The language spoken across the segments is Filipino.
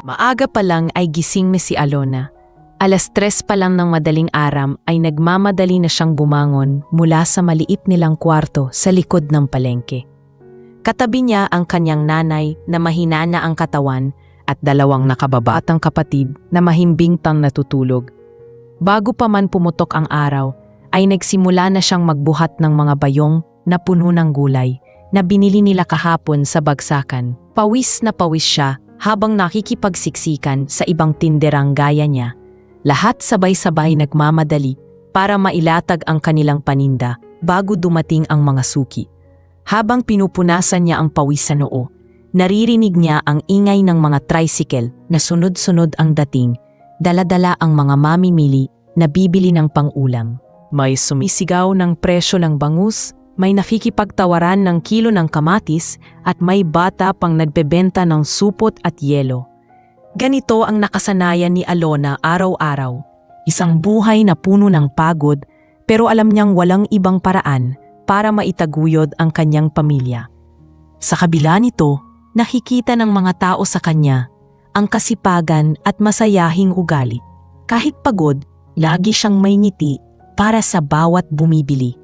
Maaga pa lang ay gising na si Alona. 3:00 pa lang ng madaling araw ay nagmamadali na siyang bumangon mula sa maliit nilang kwarto sa likod ng palengke. Katabi niya ang kanyang nanay na mahina na ang katawan at 2 nakababatang kapatid na mahimbing tang natutulog. Bago pa man pumutok ang araw, ay nagsimula na siyang magbuhat ng mga bayong na puno ng gulay na binili nila kahapon sa bagsakan. Pawis na pawis siya habang nakikipagsiksikan sa ibang tinderang gaya niya. Lahat sabay-sabay nagmamadali para mailatag ang kanilang paninda bago dumating ang mga suki. Habang pinupunasan niya ang pawis sa noo, naririnig niya ang ingay ng mga tricycle na sunod-sunod ang dating, dala-dala ang mga mamimili na bibili ng pang-ulam. May sumisigaw ng presyo ng bangus, may nakikipagtawaran ng kilo ng kamatis at may bata pang nagbebenta ng supot at yelo. Ganito ang nakasanayan ni Alona araw-araw. Isang buhay na puno ng pagod pero alam niyang walang ibang paraan para maitaguyod ang kanyang pamilya. Sa kabila nito, nakikita ng mga tao sa kanya ang kasipagan at masayahing ugali. Kahit pagod, lagi siyang may ngiti para sa bawat bumibili.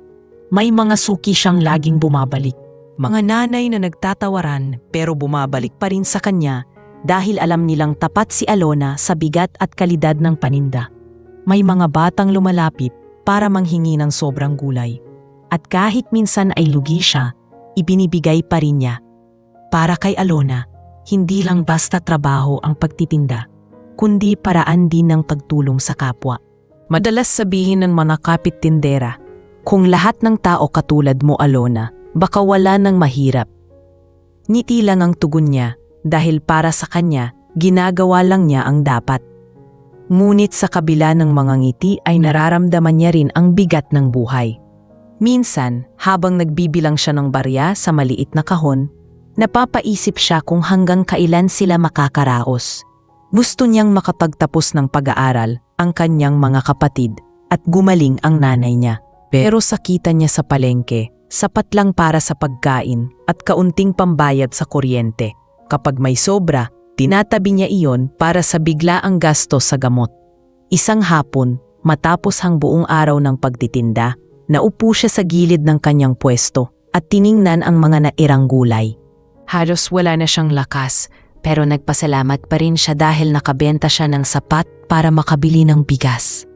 May mga suki siyang laging bumabalik. Mga nanay na nagtatawaran pero bumabalik pa rin sa kanya dahil alam nilang tapat si Alona sa bigat at kalidad ng paninda. May mga batang lumalapit para manghingi ng sobrang gulay. At kahit minsan ay lugi siya, ibinibigay pa rin niya. Para kay Alona, hindi lang basta trabaho ang pagtitinda, kundi paraan din ng pagtulong sa kapwa. Madalas sabihin ng mga kapit-tindera, kung lahat ng tao katulad mo Alona, baka wala nang mahirap. Ngiti lang ang tugon niya dahil para sa kanya, ginagawa lang niya ang dapat. Ngunit sa kabila ng mga ngiti ay nararamdaman niya rin ang bigat ng buhay. Minsan, habang nagbibilang siya ng barya sa maliit na kahon, napapaisip siya kung hanggang kailan sila makakaraos. Gusto niyang makapagtapos ng pag-aaral ang kanyang mga kapatid at gumaling ang nanay niya. Pero sakitan niya sa palengke, sapat lang para sa pagkain at kaunting pambayad sa kuryente. Kapag may sobra, tinatabi niya iyon para sa biglaang gasto sa gamot. Isang hapon, matapos ang buong araw ng pagtitinda, naupo siya sa gilid ng kanyang pwesto at tiningnan ang mga nairang gulay. Halos wala na siyang lakas, pero nagpasalamat pa rin siya dahil nakabenta siya ng sapat para makabili ng bigas.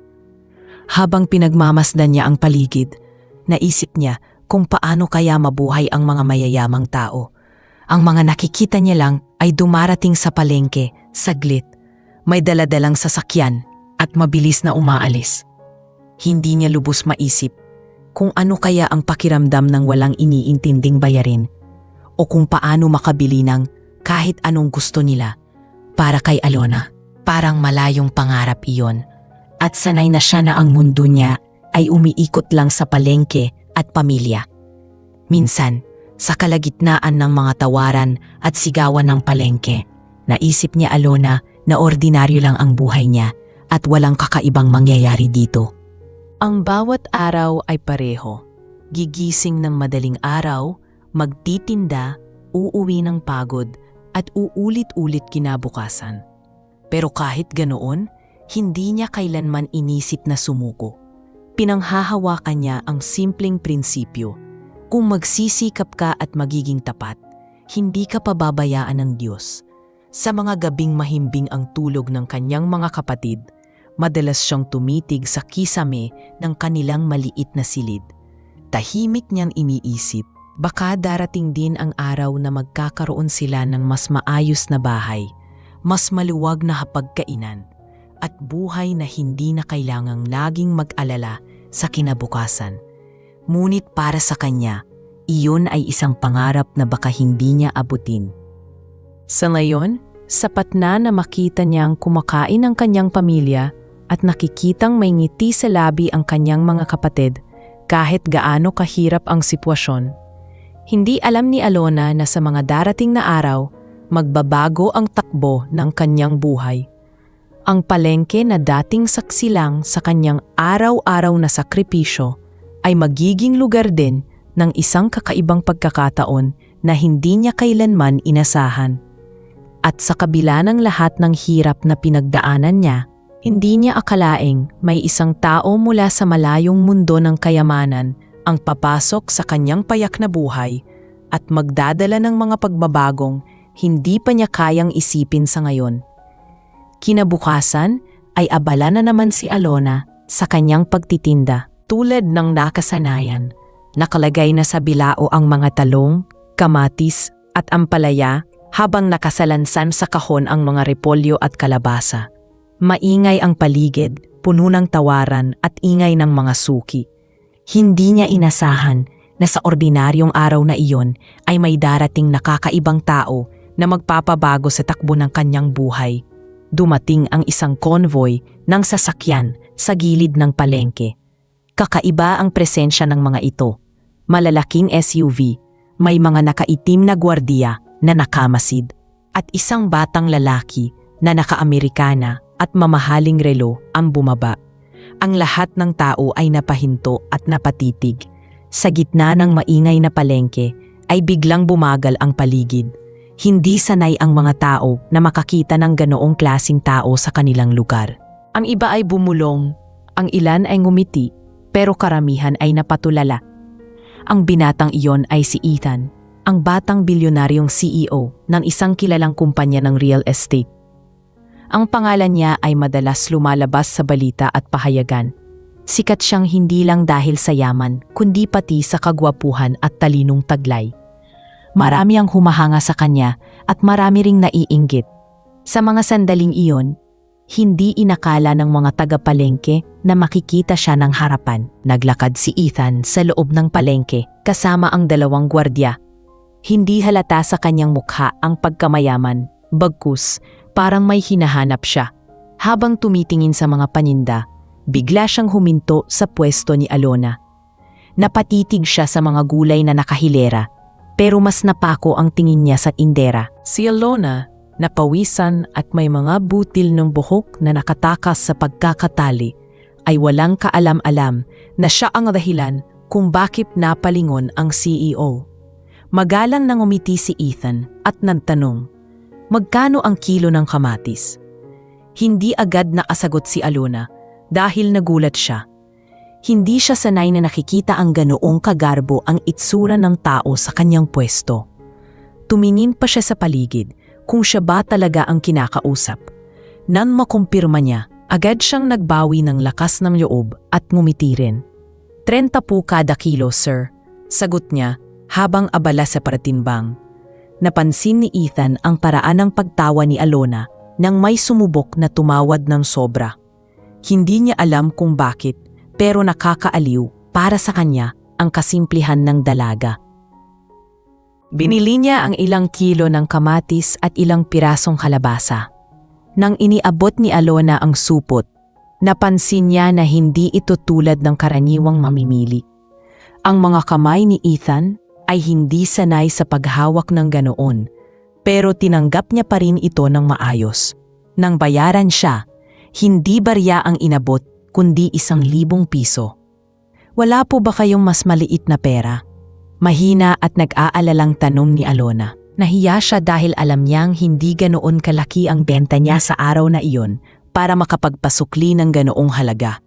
Habang pinagmamasdan niya ang paligid, naisip niya kung paano kaya mabuhay ang mga mayayamang tao. Ang mga nakikita niya lang ay dumarating sa palengke, saglit, may daladalang sasakyan at mabilis na umaalis. Hindi niya lubos maisip kung ano kaya ang pakiramdam ng walang iniintinding bayarin o kung paano makabili ng kahit anong gusto nila. Para kay Alona, parang malayong pangarap iyon at sanay na siya na ang mundo niya ay umiikot lang sa palengke at pamilya. Minsan, sa kalagitnaan ng mga tawaran at sigawan ng palengke, naisip niya Alona na ordinaryo lang ang buhay niya at walang kakaibang mangyayari dito. Ang bawat araw ay pareho. Gigising ng madaling araw, magtitinda, uuwi ng pagod at uulit-ulit kinabukasan. Pero kahit ganoon, hindi niya kailanman inisip na sumuko. Pinanghahawakan niya ang simpleng prinsipyo. Kung magsisikap ka at magiging tapat, hindi ka pababayaan ng Diyos. Sa mga gabing mahimbing ang tulog ng kanyang mga kapatid, madalas siyang tumitig sa kisame ng kanilang maliit na silid. Tahimik niyang iniisip, baka darating din ang araw na magkakaroon sila ng mas maayos na bahay, mas maluwag na hapagkainan, at buhay na hindi na kailangang laging mag-alala sa kinabukasan. Ngunit para sa kanya, iyon ay isang pangarap na baka hindi niya abutin. Sa ngayon, sapat na makita niyang kumakain ang kanyang pamilya at nakikitang may ngiti sa labi ang kanyang mga kapatid kahit gaano kahirap ang sitwasyon. Hindi alam ni Alona na sa mga darating na araw, magbabago ang takbo ng kanyang buhay. Ang palengke na dating saksi lang sa kanyang araw-araw na sakripisyo ay magiging lugar din ng isang kakaibang pagkakataon na hindi niya kailanman inasahan. At sa kabila ng lahat ng hirap na pinagdaanan niya, hindi niya akalaing may isang tao mula sa malayong mundo ng kayamanan ang papasok sa kanyang payak na buhay at magdadala ng mga pagbabagong hindi pa niya kayang isipin sa ngayon. Kinabukasan ay abala na naman si Alona sa kanyang pagtitinda. Tulad ng nakasanayan, nakalagay na sa bilao ang mga talong, kamatis at ampalaya habang nakasalansan sa kahon ang mga repolyo at kalabasa. Maingay ang paligid, puno ng tawaran at ingay ng mga suki. Hindi niya inasahan na sa ordinaryong araw na iyon ay may darating na kakaibang tao na magpapabago sa takbo ng kanyang buhay. Dumating ang isang convoy ng sasakyan sa gilid ng palengke. Kakaiba ang presensya ng mga ito. Malalaking SUV, may mga nakaitim na gwardiya na nakamasid, at isang batang lalaki na naka-Amerikana at mamahaling relo ang bumaba. Ang lahat ng tao ay napahinto at napatitig. Sa gitna ng maingay na palengke ay biglang bumagal ang paligid. Hindi sanay ang mga tao na makakita ng ganoong klasing tao sa kanilang lugar. Ang iba ay bumulong, ang ilan ay ngumiti, pero karamihan ay napatulala. Ang binatang iyon ay si Ethan, ang batang bilyonaryong CEO ng isang kilalang kumpanya ng real estate. Ang pangalan niya ay madalas lumalabas sa balita at pahayagan. Sikat siyang hindi lang dahil sa yaman, kundi pati sa kagwapuhan at talinong taglay. Marami ang humahanga sa kanya at marami ring naiinggit. Sa mga sandaling iyon, hindi inakala ng mga taga-palengke na makikita siya ng harapan. Naglakad si Ethan sa loob ng palengke kasama ang dalawang gwardya. Hindi halata sa kanyang mukha ang pagkamayaman, bagkus parang may hinahanap siya. Habang tumitingin sa mga paninda, bigla siyang huminto sa pwesto ni Alona. Napatitig siya sa mga gulay na nakahilera, pero mas napako ang tingin niya sa tindera. Si Alona, napawisan at may mga butil ng buhok na nakatakas sa pagkakatali, ay walang kaalam-alam na siya ang dahilan kung bakit napalingon ang CEO. Magalang nang umiti si Ethan at nagtanong, magkano ang kilo ng kamatis? Hindi agad nakasagot si Alona dahil nagulat siya. Hindi siya sanay na nakikita ang ganoong kagarbo ang itsura ng tao sa kanyang pwesto. Tumingin pa siya sa paligid kung siya ba talaga ang kinakausap. Nang makumpirma niya, agad siyang nagbawi ng lakas ng loob at ngumiti rin. 30 po kada kilo, sir, sagot niya habang abala sa paratimbang. Napansin ni Ethan ang paraan ng pagtawa ni Alona nang may sumubok na tumawad ng sobra. Hindi niya alam kung bakit, pero nakakaaliw para sa kanya ang kasimplihan ng dalaga. Binili niya ang ilang kilo ng kamatis at ilang pirasong kalabasa. Nang iniabot ni Alona ang supot, napansin niya na hindi ito tulad ng karaniwang mamimili. Ang mga kamay ni Ethan ay hindi sanay sa paghawak ng ganoon, pero tinanggap niya pa rin ito ng maayos. Nang bayaran siya, hindi barya ang inabot kundi 1,000 piso. Wala po ba kayong mas maliit na pera? Mahina at nag-aalalang tanong ni Alona. Nahiya siya dahil alam niyang hindi ganoon kalaki ang benta niya sa araw na iyon para makapagpasukli ng ganoong halaga.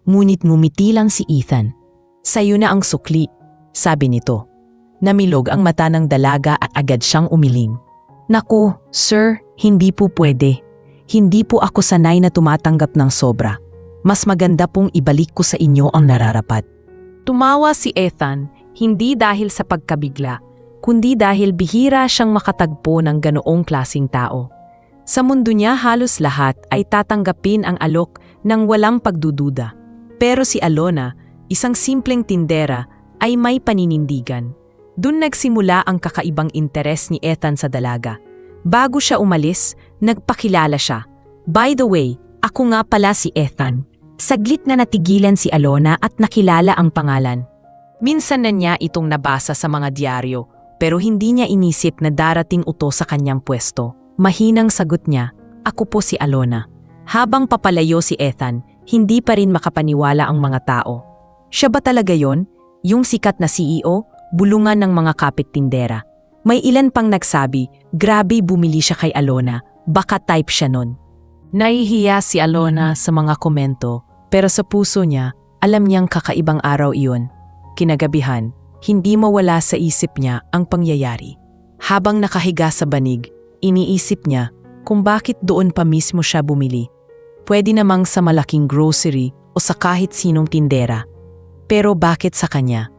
Ngunit ngumiti lang si Ethan. Sayo na ang sukli, sabi nito. Namilog ang mata ng dalaga at agad siyang umiling. Naku, sir, hindi po pwede. Hindi po ako sanay na tumatanggap ng sobra. Mas maganda pong ibalik ko sa inyo ang nararapat. Tumawa si Ethan, hindi dahil sa pagkabigla, kundi dahil bihira siyang makatagpo ng ganoong klasing tao. Sa mundo niya halos lahat ay tatanggapin ang alok ng walang pagdududa. Pero si Alona, isang simpleng tindera, ay may paninindigan. Doon nagsimula ang kakaibang interes ni Ethan sa dalaga. Bago siya umalis, nagpakilala siya. By the way, ako nga pala si Ethan. Saglit na natigilan si Alona at nakilala ang pangalan. Minsan na niya itong nabasa sa mga diaryo, pero hindi niya inisip na darating ito sa kanyang pwesto. Mahinang sagot niya, ako po si Alona. Habang papalayo si Ethan, hindi pa rin makapaniwala ang mga tao. Siya ba talaga yon? Yung sikat na CEO, bulungan ng mga kapit-tindera. May ilan pang nagsabi, grabe bumili siya kay Alona, baka type siya nun. Nahihiya si Alona sa mga komento, pero sa puso niya, alam niyang kakaibang araw iyon. Kinagabihan, hindi mawala sa isip niya ang pangyayari. Habang nakahiga sa banig, iniisip niya kung bakit doon pa mismo siya bumili. Pwede namang sa malaking grocery o sa kahit sinong tindera. Pero bakit sa kanya?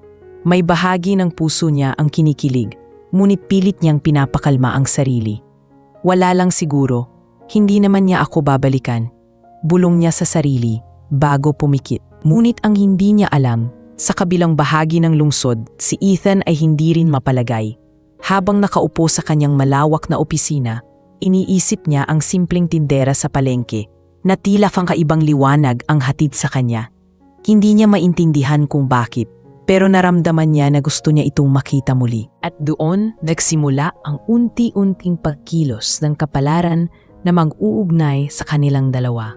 May bahagi ng puso niya ang kinikilig, ngunit pilit niyang pinapakalma ang sarili. Wala lang siguro, hindi naman niya ako babalikan. Bulong niya sa sarili, bago pumikit. Ngunit ang hindi niya alam, sa kabilang bahagi ng lungsod, si Ethan ay hindi rin mapalagay. Habang nakaupo sa kanyang malawak na opisina, iniisip niya ang simpleng tindera sa palengke, na tila kang kaibang liwanag ang hatid sa kanya. Hindi niya maintindihan kung bakit, pero naramdaman niya na gusto niya itong makita muli. At doon, nagsimula ang unti-unting pagkilos ng kapalaran na mag-uugnay sa kanilang dalawa.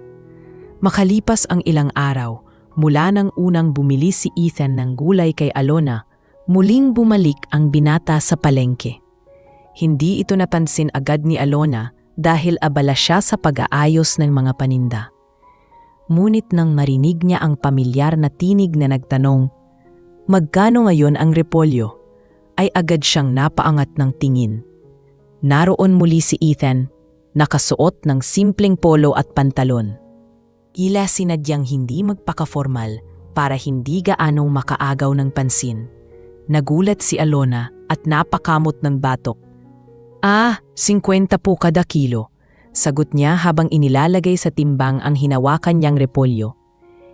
Makalipas ang ilang araw, mula nang unang bumili si Ethan ng gulay kay Alona, muling bumalik ang binata sa palengke. Hindi ito napansin agad ni Alona dahil abala siya sa pag-aayos ng mga paninda. Ngunit nang marinig niya ang pamilyar na tinig na nagtanong, "Magkano ngayon ang repolyo?" ay agad siyang napaangat ng tingin. Naroon muli si Ethan, nakasuot ng simpleng polo at pantalon. Tila sinadyang hindi magpaka-formal para hindi gaanong makaagaw ng pansin. Nagulat si Alona at napakamot ng batok. 50 po kada kilo, sagot niya habang inilalagay sa timbang ang hinawakan niyang repolyo.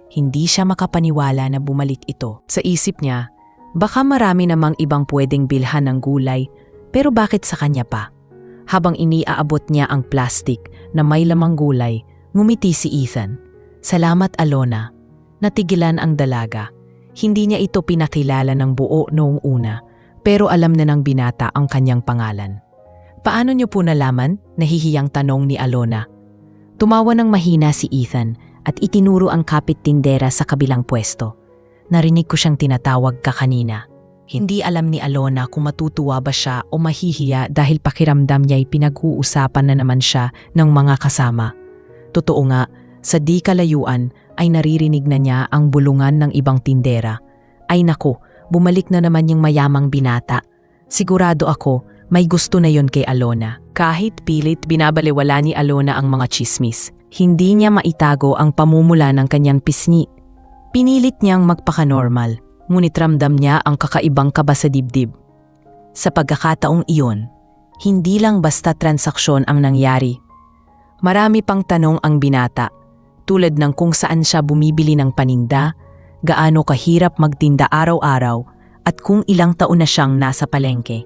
Hindi siya makapaniwala na bumalik ito. Sa isip niya, baka marami namang ibang pwedeng bilhan ng gulay, pero bakit sa kanya pa? Habang iniaabot niya ang plastik na may lamang gulay, ngumiti si Ethan. "Salamat, Alona." Natigilan ang dalaga. Hindi niya ito pinakilala ng buo noong una, pero alam na ng binata ang kanyang pangalan. "Paano niyo po nalaman?" Nahihiyang tanong ni Alona. Tumawa ng mahina si Ethan at itinuro ang kapit tindera sa kabilang pwesto. "Narinig ko siyang tinatawag ka kanina." Hindi alam ni Alona kung matutuwa ba siya o mahihiya dahil pakiramdam niya'y pinag-uusapan na naman siya ng mga kasama. Totoo nga, sa di kalayuan ay naririnig na niya ang bulungan ng ibang tindera. Ay nako, bumalik na naman yung mayamang binata. Sigurado ako, may gusto na yon kay Alona. Kahit pilit binabaliwala ni Alona ang mga chismis, hindi niya maitago ang pamumula ng kanyang pisngi. Pinilit niyang magpaka-normal, ngunit ramdam niya ang kakaibang kaba sa dibdib. Sa pagkakataong iyon, hindi lang basta transaksyon ang nangyari. Marami pang tanong ang binata, tulad ng kung saan siya bumibili ng paninda, gaano kahirap magtinda araw-araw, at kung ilang taon na siyang nasa palengke.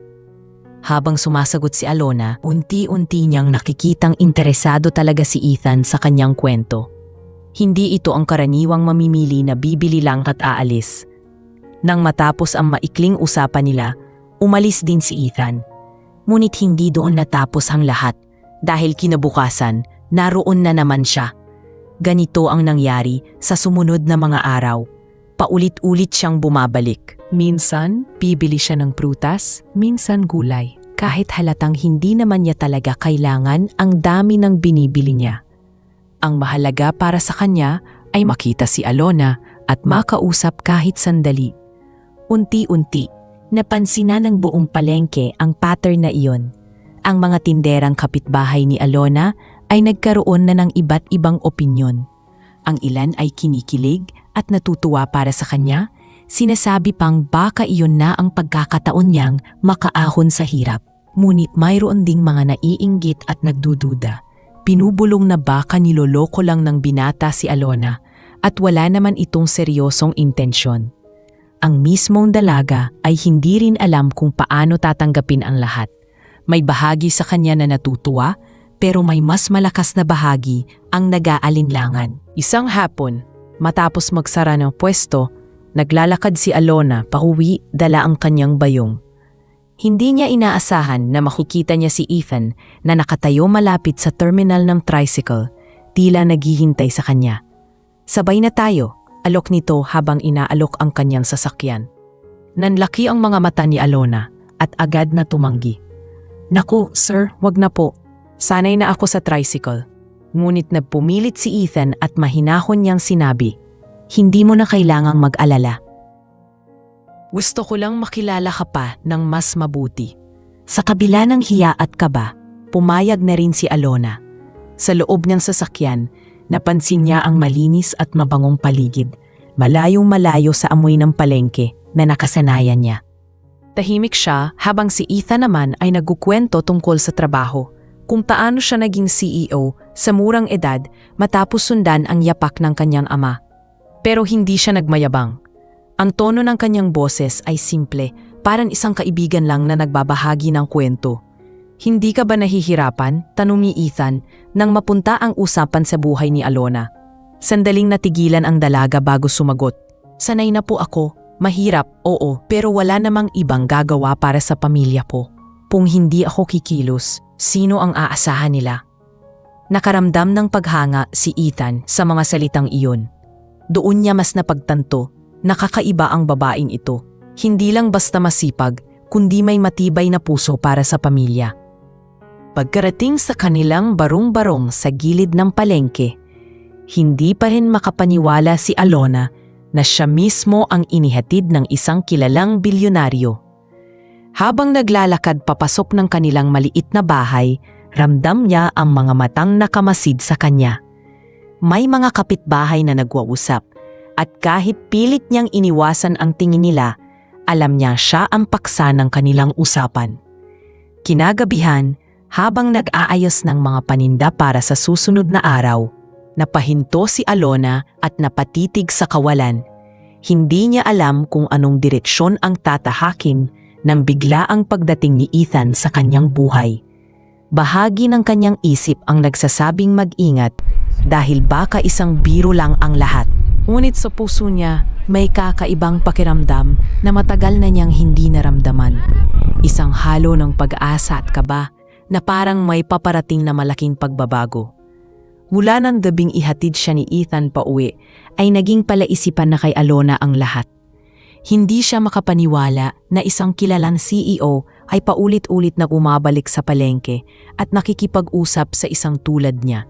Habang sumasagot si Alona, unti-unti niyang nakikitang interesado talaga si Ethan sa kanyang kwento. Hindi ito ang karaniwang mamimili na bibili lang at aalis. Nang matapos ang maikling usapan nila, umalis din si Ethan. Ngunit hindi doon natapos ang lahat dahil kinabukasan, naroon na naman siya. Ganito ang nangyari sa sumunod na mga araw. Paulit-ulit siyang bumabalik. Minsan, bibili siya ng prutas, minsan gulay. Kahit halatang hindi naman niya talaga kailangan ang dami ng binibili niya. Ang mahalaga para sa kanya ay makita si Alona at makausap kahit sandali. Unti-unti, napansin na ng buong palengke ang pattern na iyon. Ang mga tinderang kapitbahay ni Alona ay nagkaroon na ng iba't ibang opinyon. Ang ilan ay kinikilig at natutuwa para sa kanya, sinasabi pang baka iyon na ang pagkakataon niyang makaahon sa hirap. Ngunit mayroon ding mga naiinggit at nagdududa. Pinubulong na baka niloloko lang ng binata si Alona at wala naman itong seryosong intensyon. Ang mismong dalaga ay hindi rin alam kung paano tatanggapin ang lahat. May bahagi sa kanya na natutuwa, pero may mas malakas na bahagi ang nag-aalinlangan. Isang hapon, matapos magsara ng pwesto, naglalakad si Alona pauwi dala ang kanyang bayong. Hindi niya inaasahan na makikita niya si Ethan na nakatayo malapit sa terminal ng tricycle, tila naghihintay sa kanya. "Sabay na tayo," alok nito habang inaalok ang kanyang sasakyan. Nanlaki ang mga mata ni Alona at agad na tumanggi. Naku, sir, wag na po. Sanay na ako sa tricycle. Ngunit nagpumilit si Ethan at mahinahon niyang sinabi, hindi mo na kailangang mag-alala. Gusto ko lang makilala ka pa ng mas mabuti. Sa kabila ng hiya at kaba, pumayag na rin si Alona. Sa loob niyang sasakyan, napansin niya ang malinis at mabangong paligid, malayong malayo sa amoy ng palengke na nakasanayan niya. Tahimik siya habang si Ethan naman ay nagkukwento tungkol sa trabaho, kung paano siya naging CEO sa murang edad matapos sundan ang yapak ng kanyang ama. Pero hindi siya nagmayabang. Ang tono ng kanyang boses ay simple, parang isang kaibigan lang na nagbabahagi ng kwento. Hindi ka ba nahihirapan? Tanong ni Ethan nang mapunta ang usapan sa buhay ni Alona. Sandaling natigilan ang dalaga bago sumagot. Sanay na po ako. Mahirap, oo, pero wala namang ibang gagawa para sa pamilya po. Kung hindi ako kikilos, sino ang aasahan nila? Nakaramdam ng paghanga si Ethan sa mga salitang iyon. Doon niya mas napagtanto, nakakaiba ang babaeng ito. Hindi lang basta masipag, kundi may matibay na puso para sa pamilya. Pagkarating sa kanilang barong-barong sa gilid ng palengke, hindi pa rin makapaniwala si Alona na siya mismo ang inihatid ng isang kilalang bilyonaryo. Habang naglalakad papasok ng kanilang maliit na bahay, ramdam niya ang mga matang nakamasid sa kanya. May mga kapitbahay na nagwausap at kahit pilit niyang iniwasan ang tingin nila, alam niya siya ang paksa ng kanilang usapan. Kinagabihan, habang nag-aayos ng mga paninda para sa susunod na araw, napahinto si Alona at napatitig sa kawalan. Hindi niya alam kung anong direksyon ang tatahakin nang bigla ang pagdating ni Ethan sa kanyang buhay. Bahagi ng kanyang isip ang nagsasabing mag-ingat dahil baka isang biro lang ang lahat. Ngunit sa puso niya, may kakaibang pakiramdam na matagal na niyang hindi naramdaman. Isang halo ng pag-asa at kaba na parang may paparating na malaking pagbabago. Mula ng gabing ihatid siya ni Ethan pauwi, ay naging palaisipan na kay Alona ang lahat. Hindi siya makapaniwala na isang kilalang CEO ay paulit-ulit na bumabalik sa palengke at nakikipag-usap sa isang tulad niya.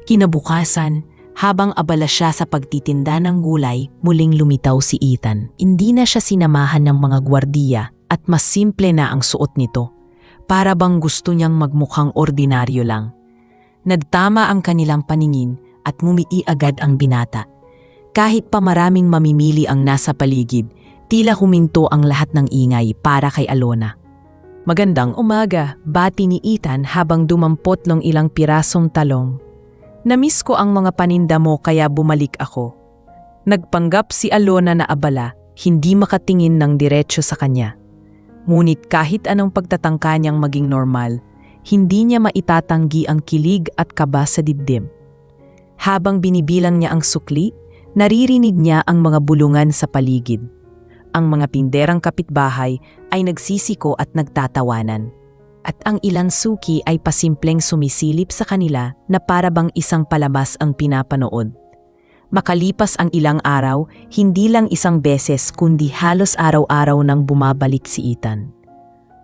Kinabukasan, habang abala siya sa pagtitinda ng gulay, muling lumitaw si Ethan. Hindi na siya sinamahan ng mga gwardiya at mas simple na ang suot nito. Para bang gusto niyang magmukhang ordinaryo lang. Nagtama ang kanilang paningin at ngumiti agad ang binata. Kahit pa maraming mamimili ang nasa paligid, tila huminto ang lahat ng ingay para kay Alona. Magandang umaga, bati ni Ethan habang dumampot ng ilang pirasong talong. Namiss ko ang mga paninda mo kaya bumalik ako. Nagpanggap si Alona na abala, hindi makatingin ng diretso sa kanya. Ngunit kahit anong pagtatangka niyang maging normal, hindi niya maitatanggi ang kilig at kaba sa dibdib. Habang binibilang niya ang sukli, naririnig niya ang mga bulungan sa paligid. Ang mga tinderang kapitbahay ay nagsisiko at nagtatawanan. At ang ilang suki ay pasimpleng sumisilip sa kanila na para bang isang palabas ang pinapanood. Makalipas ang ilang araw, hindi lang isang beses kundi halos araw-araw nang bumabalik si Ethan.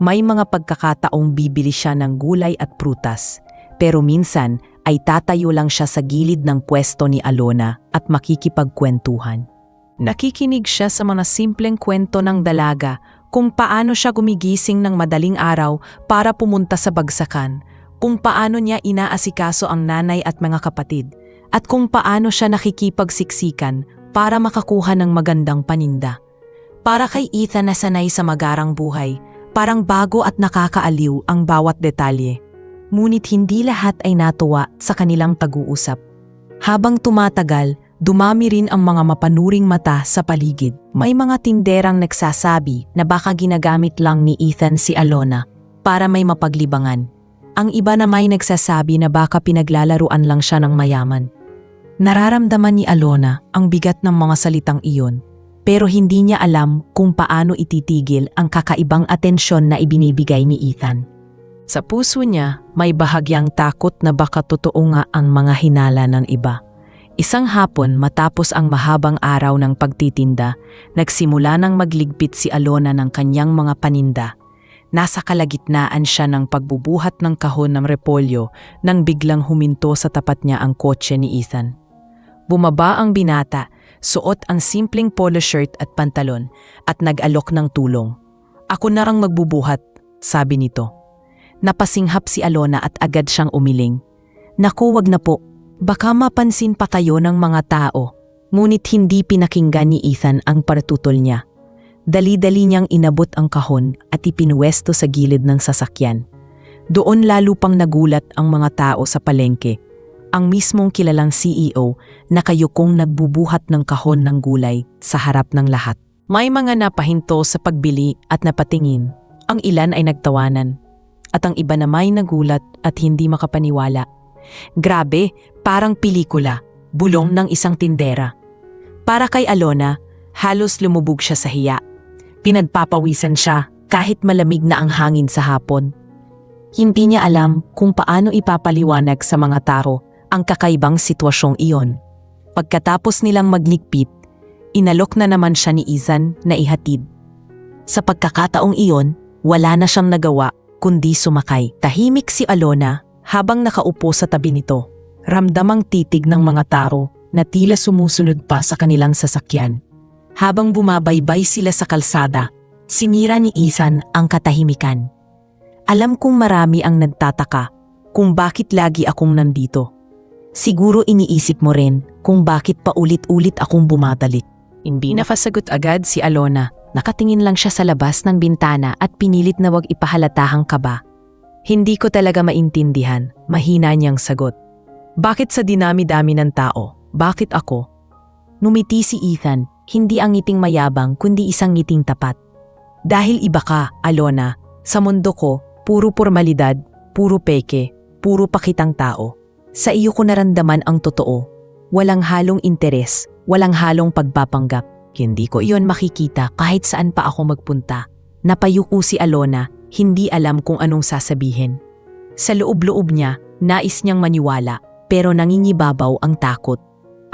May mga pagkakataong bibili siya ng gulay at prutas, pero minsan ay tatayo lang siya sa gilid ng pwesto ni Alona at makikipagkwentuhan. Nakikinig siya sa mga simpleng kwento ng dalaga kung paano siya gumigising ng madaling araw para pumunta sa bagsakan, kung paano niya inaasikaso ang nanay at mga kapatid, at kung paano siya nakikipagsiksikan para makakuha ng magandang paninda. Para kay Ethan na sanay sa magarang buhay, parang bago at nakakaaliw ang bawat detalye. Ngunit hindi lahat ay natuwa sa kanilang pag-uusap. Habang tumatagal, dumami rin ang mga mapanuring mata sa paligid. May mga tinderang nagsasabi na baka ginagamit lang ni Ethan si Alona para may mapaglibangan. Ang iba na may nagsasabi na baka pinaglalaruan lang siya ng mayaman. Nararamdaman ni Alona ang bigat ng mga salitang iyon, pero hindi niya alam kung paano ititigil ang kakaibang atensyon na ibinibigay ni Ethan. Sa puso niya, may bahagyang takot na baka totoo nga ang mga hinala ng iba. Isang hapon matapos ang mahabang araw ng pagtitinda, nagsimula nang magligpit si Alona ng kanyang mga paninda. Nasa kalagitnaan siya ng pagbubuhat ng kahon ng repolyo nang biglang huminto sa tapat niya ang kotse ni Ethan. Bumaba ang binata, suot ang simpleng polo shirt at pantalon at nag-alok ng tulong. "Ako na rang magbubuhat," sabi nito. Napasinghap si Alona at agad siyang umiling. "Naku, wag na po. Baka mapansin pa kayo ng mga tao." Ngunit hindi pinakinggan ni Ethan ang partutol niya. Dali-dali niyang inabot ang kahon at ipinuwesto sa gilid ng sasakyan. Doon lalo pang nagulat ang mga tao sa palengke. Ang mismong kilalang CEO na kayukong nagbubuhat ng kahon ng gulay sa harap ng lahat. May mga napahinto sa pagbili at napatingin. Ang ilan ay nagtawanan. At ang iba na may nagulat at hindi makapaniwala. Grabe, parang pelikula, bulong ng isang tindera. Para kay Alona, halos lumubog siya sa hiya. Pinagpapawisan siya kahit malamig na ang hangin sa hapon. Hindi niya alam kung paano ipapaliwanag sa mga tao ang kakaibang sitwasyong iyon. Pagkatapos nilang magligpit, inalok na naman siya ni Ethan na ihatid. Sa pagkakataong iyon, wala na siyang nagawa kundi sumakay. Tahimik si Alona habang nakaupo sa tabi nito. Ramdam ang titig ng mga tao na tila sumusunod pa sa kanilang sasakyan. Habang bumabaybay sila sa kalsada, sinira ni Ethan ang katahimikan. "Alam kong marami ang nagtataka kung bakit lagi akong nandito. Siguro iniisip mo rin kung bakit paulit-ulit akong bumabalik." Hindi nafasagot agad si Alona. Nakatingin lang siya sa labas ng bintana at pinilit na wag ipahalatahang kaba. "Hindi ko talaga maintindihan," mahina niyang sagot. "Bakit sa dinami-dami ng tao? Bakit ako?" Numiti si Ethan, hindi ang ngiting mayabang kundi isang ngiting tapat. "Dahil iba ka, Alona. Sa mundo ko, puro formalidad, puro peke, puro pakitang tao. Sa iyo ko naramdaman ang totoo. Walang halong interes, walang halong pagpapanggap. Hindi ko iyon makikita kahit saan pa ako magpunta." Napayuko si Alona, hindi alam kung anong sasabihin. Sa loob-loob niya, nais niyang maniwala, pero nangingibabaw ang takot.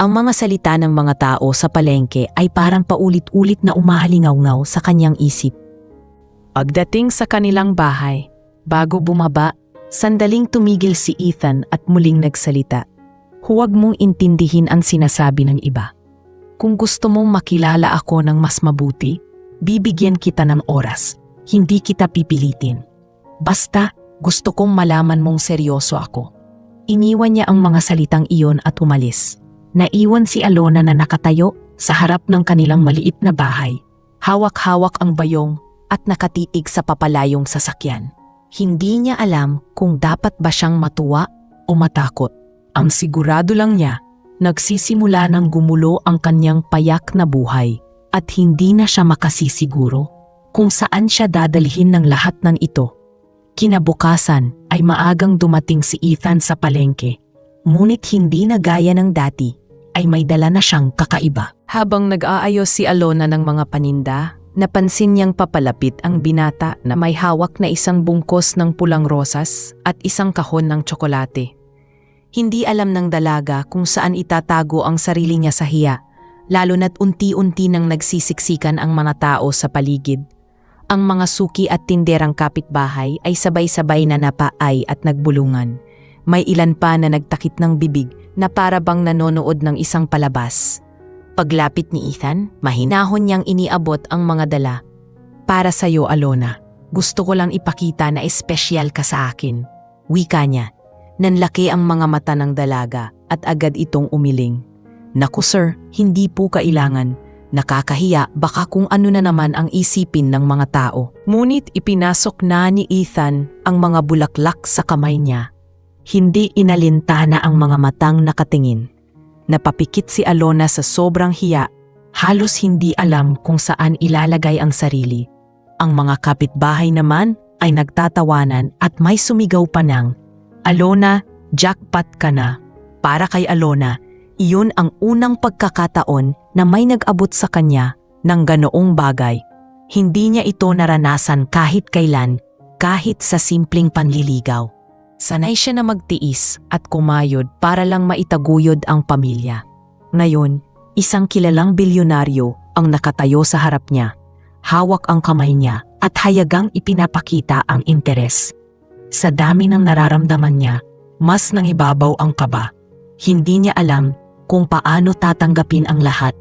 Ang mga salita ng mga tao sa palengke ay parang paulit-ulit na umahalingaw-ngaw sa kanyang isip. Pagdating sa kanilang bahay, bago bumaba, sandaling tumigil si Ethan at muling nagsalita. "Huwag mong intindihin ang sinasabi ng iba. Kung gusto mong makilala ako ng mas mabuti, bibigyan kita ng oras. Hindi kita pipilitin. Basta gusto kong malaman mong seryoso ako." Iniwan niya ang mga salitang iyon at umalis. Naiwan si Alona na nakatayo sa harap ng kanilang maliit na bahay. Hawak-hawak ang bayong at nakatitig sa papalayong sasakyan. Hindi niya alam kung dapat ba siyang matuwa o matakot. Ang sigurado lang niya, nagsisimula ng gumulo ang kanyang payak na buhay at hindi na siya makasisiguro kung saan siya dadalhin ng lahat ng ito. Kinabukasan ay maagang dumating si Ethan sa palengke, ngunit hindi na gaya ng dati ay may dala na siyang kakaiba. Habang nag-aayos si Alona ng mga paninda, napansin niyang papalapit ang binata na may hawak na isang bungkos ng pulang rosas at isang kahon ng tsokolate. Hindi alam ng dalaga kung saan itatago ang sarili niya sa hiya, lalo na't unti-unti nang nagsisiksikan ang mga tao sa paligid. Ang mga suki at tinderang kapitbahay ay sabay-sabay na napaay at nagbulungan. May ilan pa na nagtakip ng bibig na para bang nanonood ng isang palabas. Paglapit ni Ethan, mahinahon niyang iniabot ang mga dala. "Para sa'yo, Alona. Gusto ko lang ipakita na espesyal ka sa akin." Wika niya. Nanlaki ang mga mata ng dalaga at agad itong umiling. "Naku sir, hindi po kailangan. Nakakahiya, baka kung ano na naman ang isipin ng mga tao." Ngunit ipinasok na ni Ethan ang mga bulaklak sa kamay niya. Hindi inalintana ang mga matang nakatingin. Napapikit si Alona sa sobrang hiya, halos hindi alam kung saan ilalagay ang sarili. Ang mga kapitbahay naman ay nagtatawanan at may sumigaw pa ng, "Alona, jackpot ka na." Para kay Alona, iyon ang unang pagkakataon na may nag-abot sa kanya ng ganoong bagay. Hindi niya ito naranasan kahit kailan, kahit sa simpleng panliligaw. Sanay siya na magtiis at kumayod para lang maitaguyod ang pamilya. Ngayon, isang kilalang bilyonaryo ang nakatayo sa harap niya. Hawak ang kamay niya at hayagang ipinapakita ang interes. Sa dami ng nararamdaman niya, mas nangibabaw ang kaba. Hindi niya alam kung paano tatanggapin ang lahat.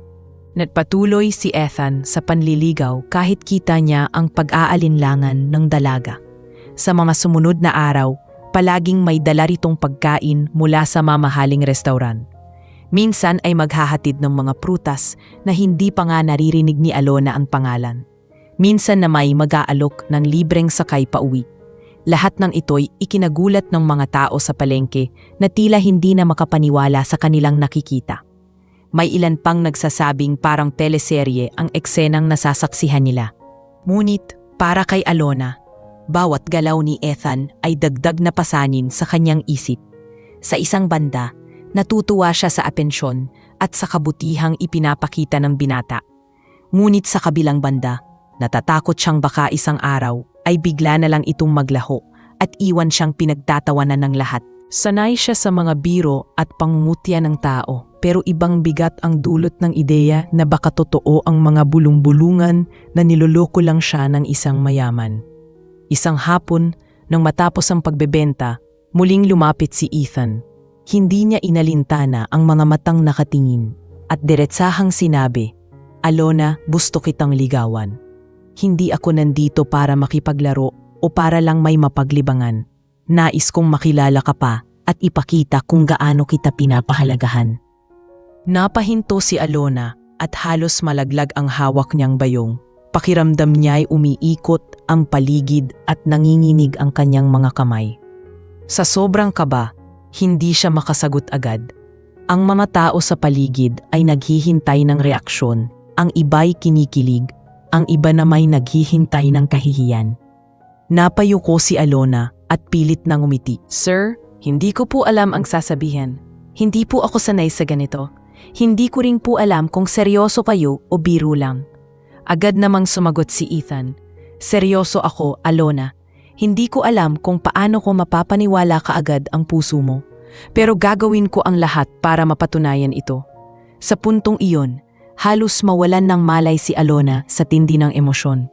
Nagpatuloy si Ethan sa panliligaw kahit kita niya ang pag-aalinlangan ng dalaga. Sa mga sumunod na araw, palaging may dala ritong pagkain mula sa mamahaling restaurant. Minsan ay maghahatid ng mga prutas na hindi pa nga naririnig ni Alona ang pangalan. Minsan na may mag-aalok ng libreng sakay pauwi. Lahat ng ito'y ikinagulat ng mga tao sa palengke na tila hindi na makapaniwala sa kanilang nakikita. May ilan pang nagsasabing parang teleserye ang eksenang nasasaksihan nila. Ngunit para kay Alona, bawat galaw ni Ethan ay dagdag na pasanin sa kanyang isip. Sa isang banda, natutuwa siya sa atensyon at sa kabutihang ipinapakita ng binata. Ngunit sa kabilang banda, natatakot siyang baka isang araw ay bigla na lang itong maglaho at iwan siyang pinagtatawanan ng lahat. Sanay siya sa mga biro at pangungutya ng tao, pero ibang bigat ang dulot ng ideya na baka totoo ang mga bulong-bulungan na niloloko lang siya ng isang mayaman. Isang hapon, nang matapos ang pagbebenta, muling lumapit si Ethan. Hindi niya inalintana ang mga matang nakatingin at diretsahang sinabi, "Alona, gusto kitang ligawan. Hindi ako nandito para makipaglaro o para lang may mapaglibangan. Nais kong makilala ka pa at ipakita kung gaano kita pinapahalagahan." Napahinto si Alona at halos malaglag ang hawak niyang bayong. Pakiramdam niya ay umiikot ang paligid at nanginginig ang kanyang mga kamay. Sa sobrang kaba, hindi siya makasagot agad. Ang mga tao sa paligid ay naghihintay ng reaksyon. Ang iba'y kinikilig, ang iba na may naghihintay ng kahihiyan. Napayuko si Alona at pilit na ngumiti. "Sir, hindi ko po alam ang sasabihin. Hindi po ako sanay sa ganito. Hindi ko rin po alam kung seryoso kayo o biro lang." Agad namang sumagot si Ethan. "Seryoso ako, Alona. Hindi ko alam kung paano ko mapapaniwala kaagad ang puso mo. Pero gagawin ko ang lahat para mapatunayan ito." Sa puntong iyon, halos mawalan ng malay si Alona sa tindi ng emosyon.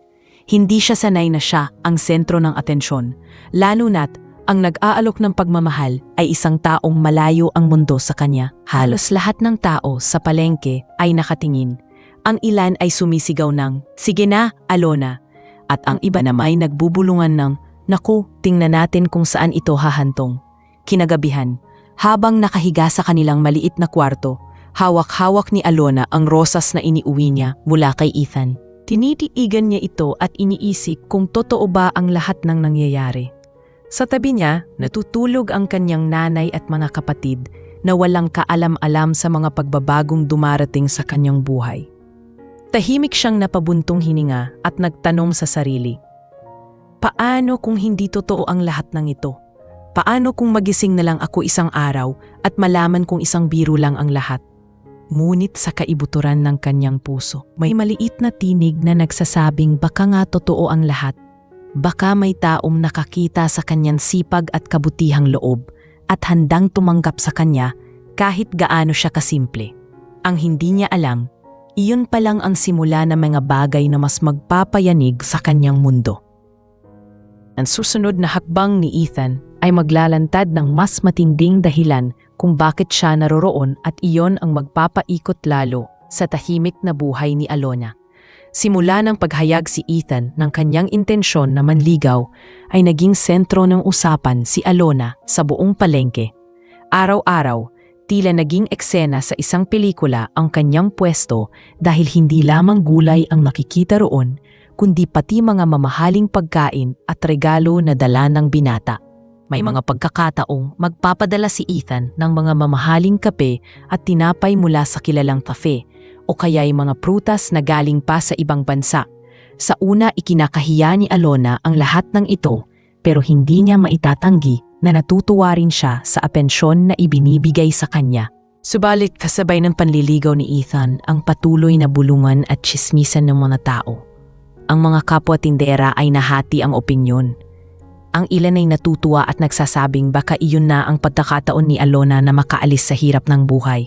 Hindi siya sanay na siya ang sentro ng atensyon, lalo na't ang nag-aalok ng pagmamahal ay isang taong malayo ang mundo sa kanya. Halos lahat ng tao sa palengke ay nakatingin. Ang ilan ay sumisigaw ng, "Sige na, Alona." At ang iba naman ay nagbubulungan ng, "Naku, tingnan natin kung saan ito hahantong." Kinagabihan, habang nakahiga sa kanilang maliit na kwarto, hawak-hawak ni Alona ang rosas na iniuwi niya mula kay Ethan. Tinitiigan niya ito at iniisip kung totoo ba ang lahat ng nangyayari. Sa tabi niya, natutulog ang kanyang nanay at mga kapatid na walang kaalam-alam sa mga pagbabagong dumarating sa kanyang buhay. Tahimik siyang napabuntong hininga at nagtanong sa sarili, "Paano kung hindi totoo ang lahat ng ito? Paano kung magising na lang ako isang araw at malaman kung isang biro lang ang lahat?" Ngunit sa kaibuturan ng kanyang puso, may maliit na tinig na nagsasabing baka nga totoo ang lahat. Baka may taong nakakita sa kanyang sipag at kabutihang loob at handang tumanggap sa kanya kahit gaano siya kasimple. Ang hindi niya alam, iyon pa lang ang simula ng mga bagay na mas magpapayanig sa kanyang mundo. Ang susunod na hakbang ni Ethan ay maglalantad ng mas matinding dahilan kung bakit siya naroroon at iyon ang magpapaikot lalo sa tahimik na buhay ni Alona. Simula ng paghayag si Ethan ng kanyang intensyon na manligaw ay naging sentro ng usapan si Alona sa buong palengke. Araw-araw, tila naging eksena sa isang pelikula ang kanyang pwesto dahil hindi lamang gulay ang makikita roon, kundi pati mga mamahaling pagkain at regalo na dala ng binata. May mga pagkakataong magpapadala si Ethan ng mga mamahaling kape at tinapay mula sa kilalang cafe o kaya'y mga prutas na galing pa sa ibang bansa. Sa una ikinakahiya ni Alona ang lahat ng ito pero hindi niya maitatanggi na natutuwa rin siya sa atensyon na ibinibigay sa kanya. Subalit kasabay ng panliligaw ni Ethan ang patuloy na bulungan at tsismisan ng mga tao. Ang mga kapwa tindera ay nahati ang opinyon. Ang ilan ay natutuwa at nagsasabing baka iyon na ang pagkakataon ni Alona na makaalis sa hirap ng buhay.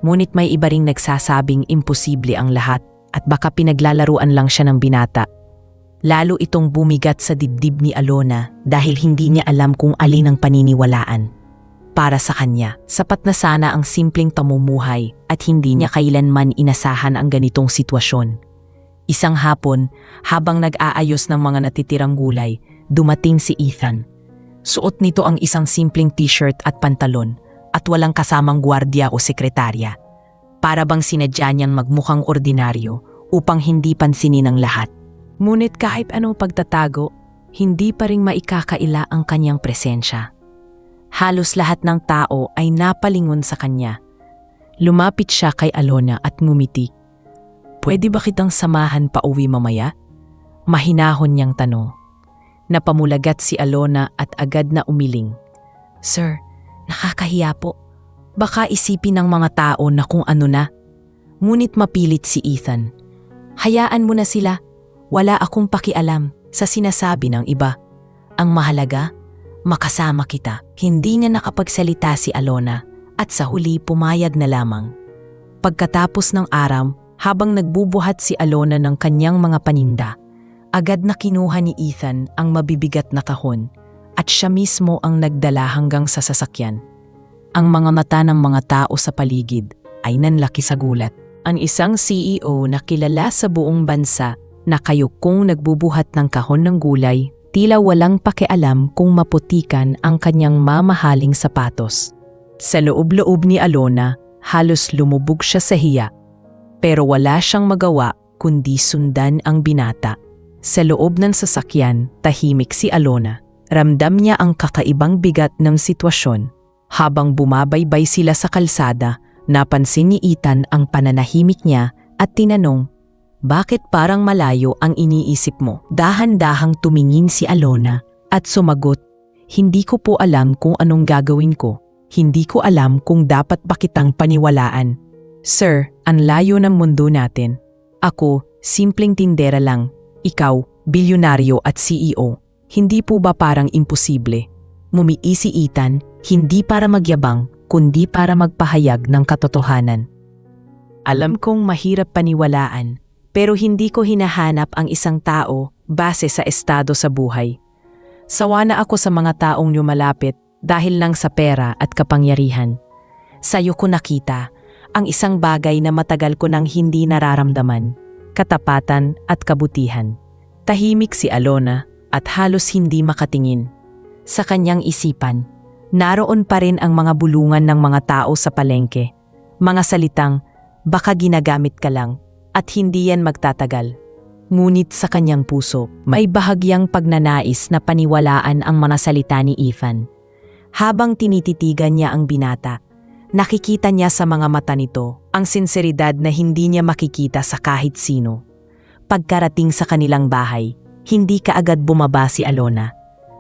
Ngunit may iba ring nagsasabing imposible ang lahat at baka pinaglalaruan lang siya ng binata. Lalo itong bumigat sa dibdib ni Alona dahil hindi niya alam kung alin ang paniniwalaan. Para sa kanya, sapat na sana ang simpleng pamumuhay at hindi niya kailanman inasahan ang ganitong sitwasyon. Isang hapon, habang nag-aayos ng mga natitirang gulay, dumating si Ethan. Suot nito ang isang simpleng t-shirt at pantalon at walang kasamang gwardiya o sekretarya. Para bang sinadya niyang magmukhang ordinaryo upang hindi pansinin ng lahat. Ngunit kahit anong pagtatago, hindi pa rin maikakaila ang kanyang presensya. Halos lahat ng tao ay napalingon sa kanya. Lumapit siya kay Alona at ngumiti. "Pwede ba kitang samahan pa uwi mamaya?" Mahinahon niyang tanong. Napamulagat si Alona at agad na umiling. "Sir, nakakahiya po. Baka isipin ng mga tao na kung ano na." Ngunit mapilit si Ethan. "Hayaan mo na sila. Wala akong pakialam sa sinasabi ng iba. Ang mahalaga, makasama kita." Hindi niya nakapagsalita si Alona at sa huli pumayag na lamang. Pagkatapos ng araw, habang nagbubuhat si Alona ng kanyang mga paninda, agad na kinuha ni Ethan ang mabibigat na kahon at siya mismo ang nagdala hanggang sa sasakyan. Ang mga mata ng mga tao sa paligid ay nanlaki sa gulat. Ang isang CEO na kilala sa buong bansa na kayukong nagbubuhat ng kahon ng gulay, tila walang pakialam kung maputikan ang kanyang mamahaling sapatos. Sa loob-loob ni Alona, halos lumubog siya sa hiya. Pero wala siyang magawa kundi sundan ang binata. Sa loob ng sasakyan, tahimik si Alona. Ramdam niya ang kakaibang bigat ng sitwasyon. Habang bumabaybay sila sa kalsada, napansin ni Ethan ang pananahimik niya at tinanong, "Bakit parang malayo ang iniisip mo?" Dahan-dahang tumingin si Alona at sumagot, "Hindi ko po alam kung anong gagawin ko. Hindi ko alam kung dapat ba kitang paniwalaan." "Sir, ang layo ng mundo natin. Ako, simpleng tindera lang. Ikaw, bilyonaryo at CEO. Hindi po ba parang imposible?" Ngumiti si Ethan, hindi para magyabang, kundi para magpahayag ng katotohanan. "Alam kong mahirap paniwalaan, pero hindi ko hinahanap ang isang tao base sa estado sa buhay. Sawa na ako sa mga taong lumalapit dahil lang sa pera at kapangyarihan. Sa'yo ko nakita ang isang bagay na matagal ko nang hindi nararamdaman, katapatan at kabutihan." Tahimik si Alona at halos hindi makatingin. Sa kanyang isipan, naroon pa rin ang mga bulungan ng mga tao sa palengke. Mga salitang, "Baka ginagamit ka lang," at "Hindi yan magtatagal." Ngunit sa kanyang puso, may bahagyang pagnanais na paniwalaan ang mga salita ni Ethan. Habang tinititigan niya ang binata, nakikita niya sa mga mata nito ang sinseridad na hindi niya makikita sa kahit sino. Pagkarating sa kanilang bahay, hindi kaagad bumaba si Alona.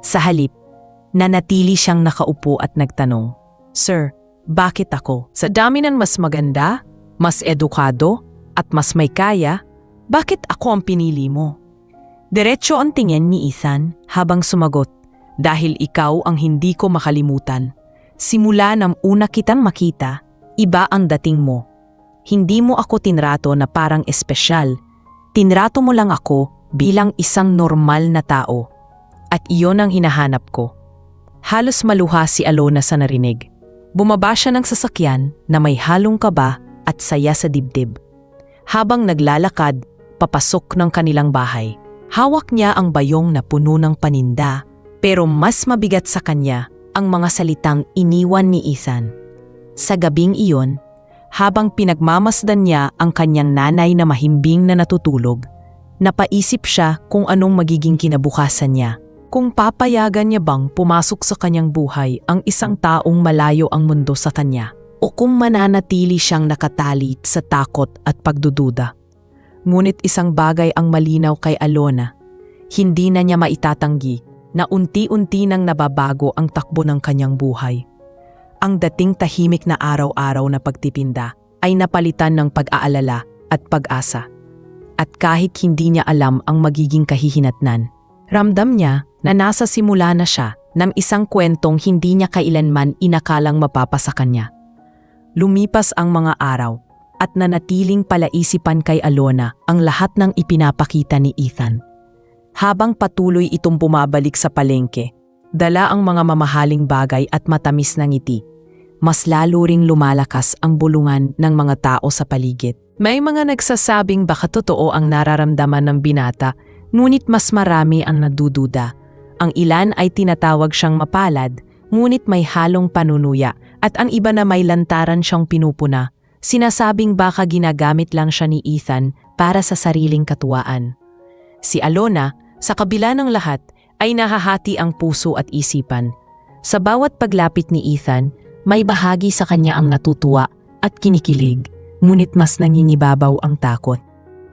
Sa halip, nanatili siyang nakaupo at nagtanong, "Sir, bakit ako? Sa dami ng mas maganda, mas edukado, at mas may kaya, bakit ako ang pinili mo?" Diretso ang tingin ni Ethan habang sumagot, "Dahil ikaw ang hindi ko makalimutan. Simula ng una kitang makita, iba ang dating mo. Hindi mo ako tinrato na parang espesyal. Tinrato mo lang ako bilang isang normal na tao. At iyon ang hinahanap ko." Halos maluha si Alona sa narinig. Bumaba siya ng sasakyan na may halong kaba at saya sa dibdib. Habang naglalakad, papasok ng kanilang bahay, hawak niya ang bayong na puno ng paninda, pero mas mabigat sa kanya ang mga salitang iniwan ni Ethan. Sa gabing iyon, habang pinagmamasdan niya ang kanyang nanay na mahimbing na natutulog, napaisip siya kung anong magiging kinabukasan niya. Kung papayagan niya bang pumasok sa kanyang buhay ang isang taong malayo ang mundo sa kanya, o kung mananatili siyang nakatali sa takot at pagdududa. Ngunit isang bagay ang malinaw kay Alona. Hindi na niya maitatanggi na unti-unti nang nababago ang takbo ng kanyang buhay. Ang dating tahimik na araw-araw na pagtipinda ay napalitan ng pag-aalala at pag-asa. At kahit hindi niya alam ang magiging kahihinatnan, ramdam niya na nasa simula na siya ng isang kwentong hindi niya kailanman inakalang mapapasa kanya. Lumipas ang mga araw at nanatiling palaisipan kay Alona ang lahat ng ipinapakita ni Ethan. Habang patuloy itong bumabalik sa palengke, dala ang mga mamahaling bagay at matamis na ngiti. Mas lalo ring lumalakas ang bulungan ng mga tao sa paligid. May mga nagsasabing baka totoo ang nararamdaman ng binata, ngunit mas marami ang nadududa. Ang ilan ay tinatawag siyang mapalad, ngunit may halong panunuya, at ang iba na may lantaran siyang pinupuna. Sinasabing baka ginagamit lang siya ni Ethan para sa sariling katuwaan. Si Alona, sa kabila ng lahat, ay nahahati ang puso at isipan. Sa bawat paglapit ni Ethan, may bahagi sa kanya ang natutuwa at kinikilig, ngunit mas nanginibabaw ang takot.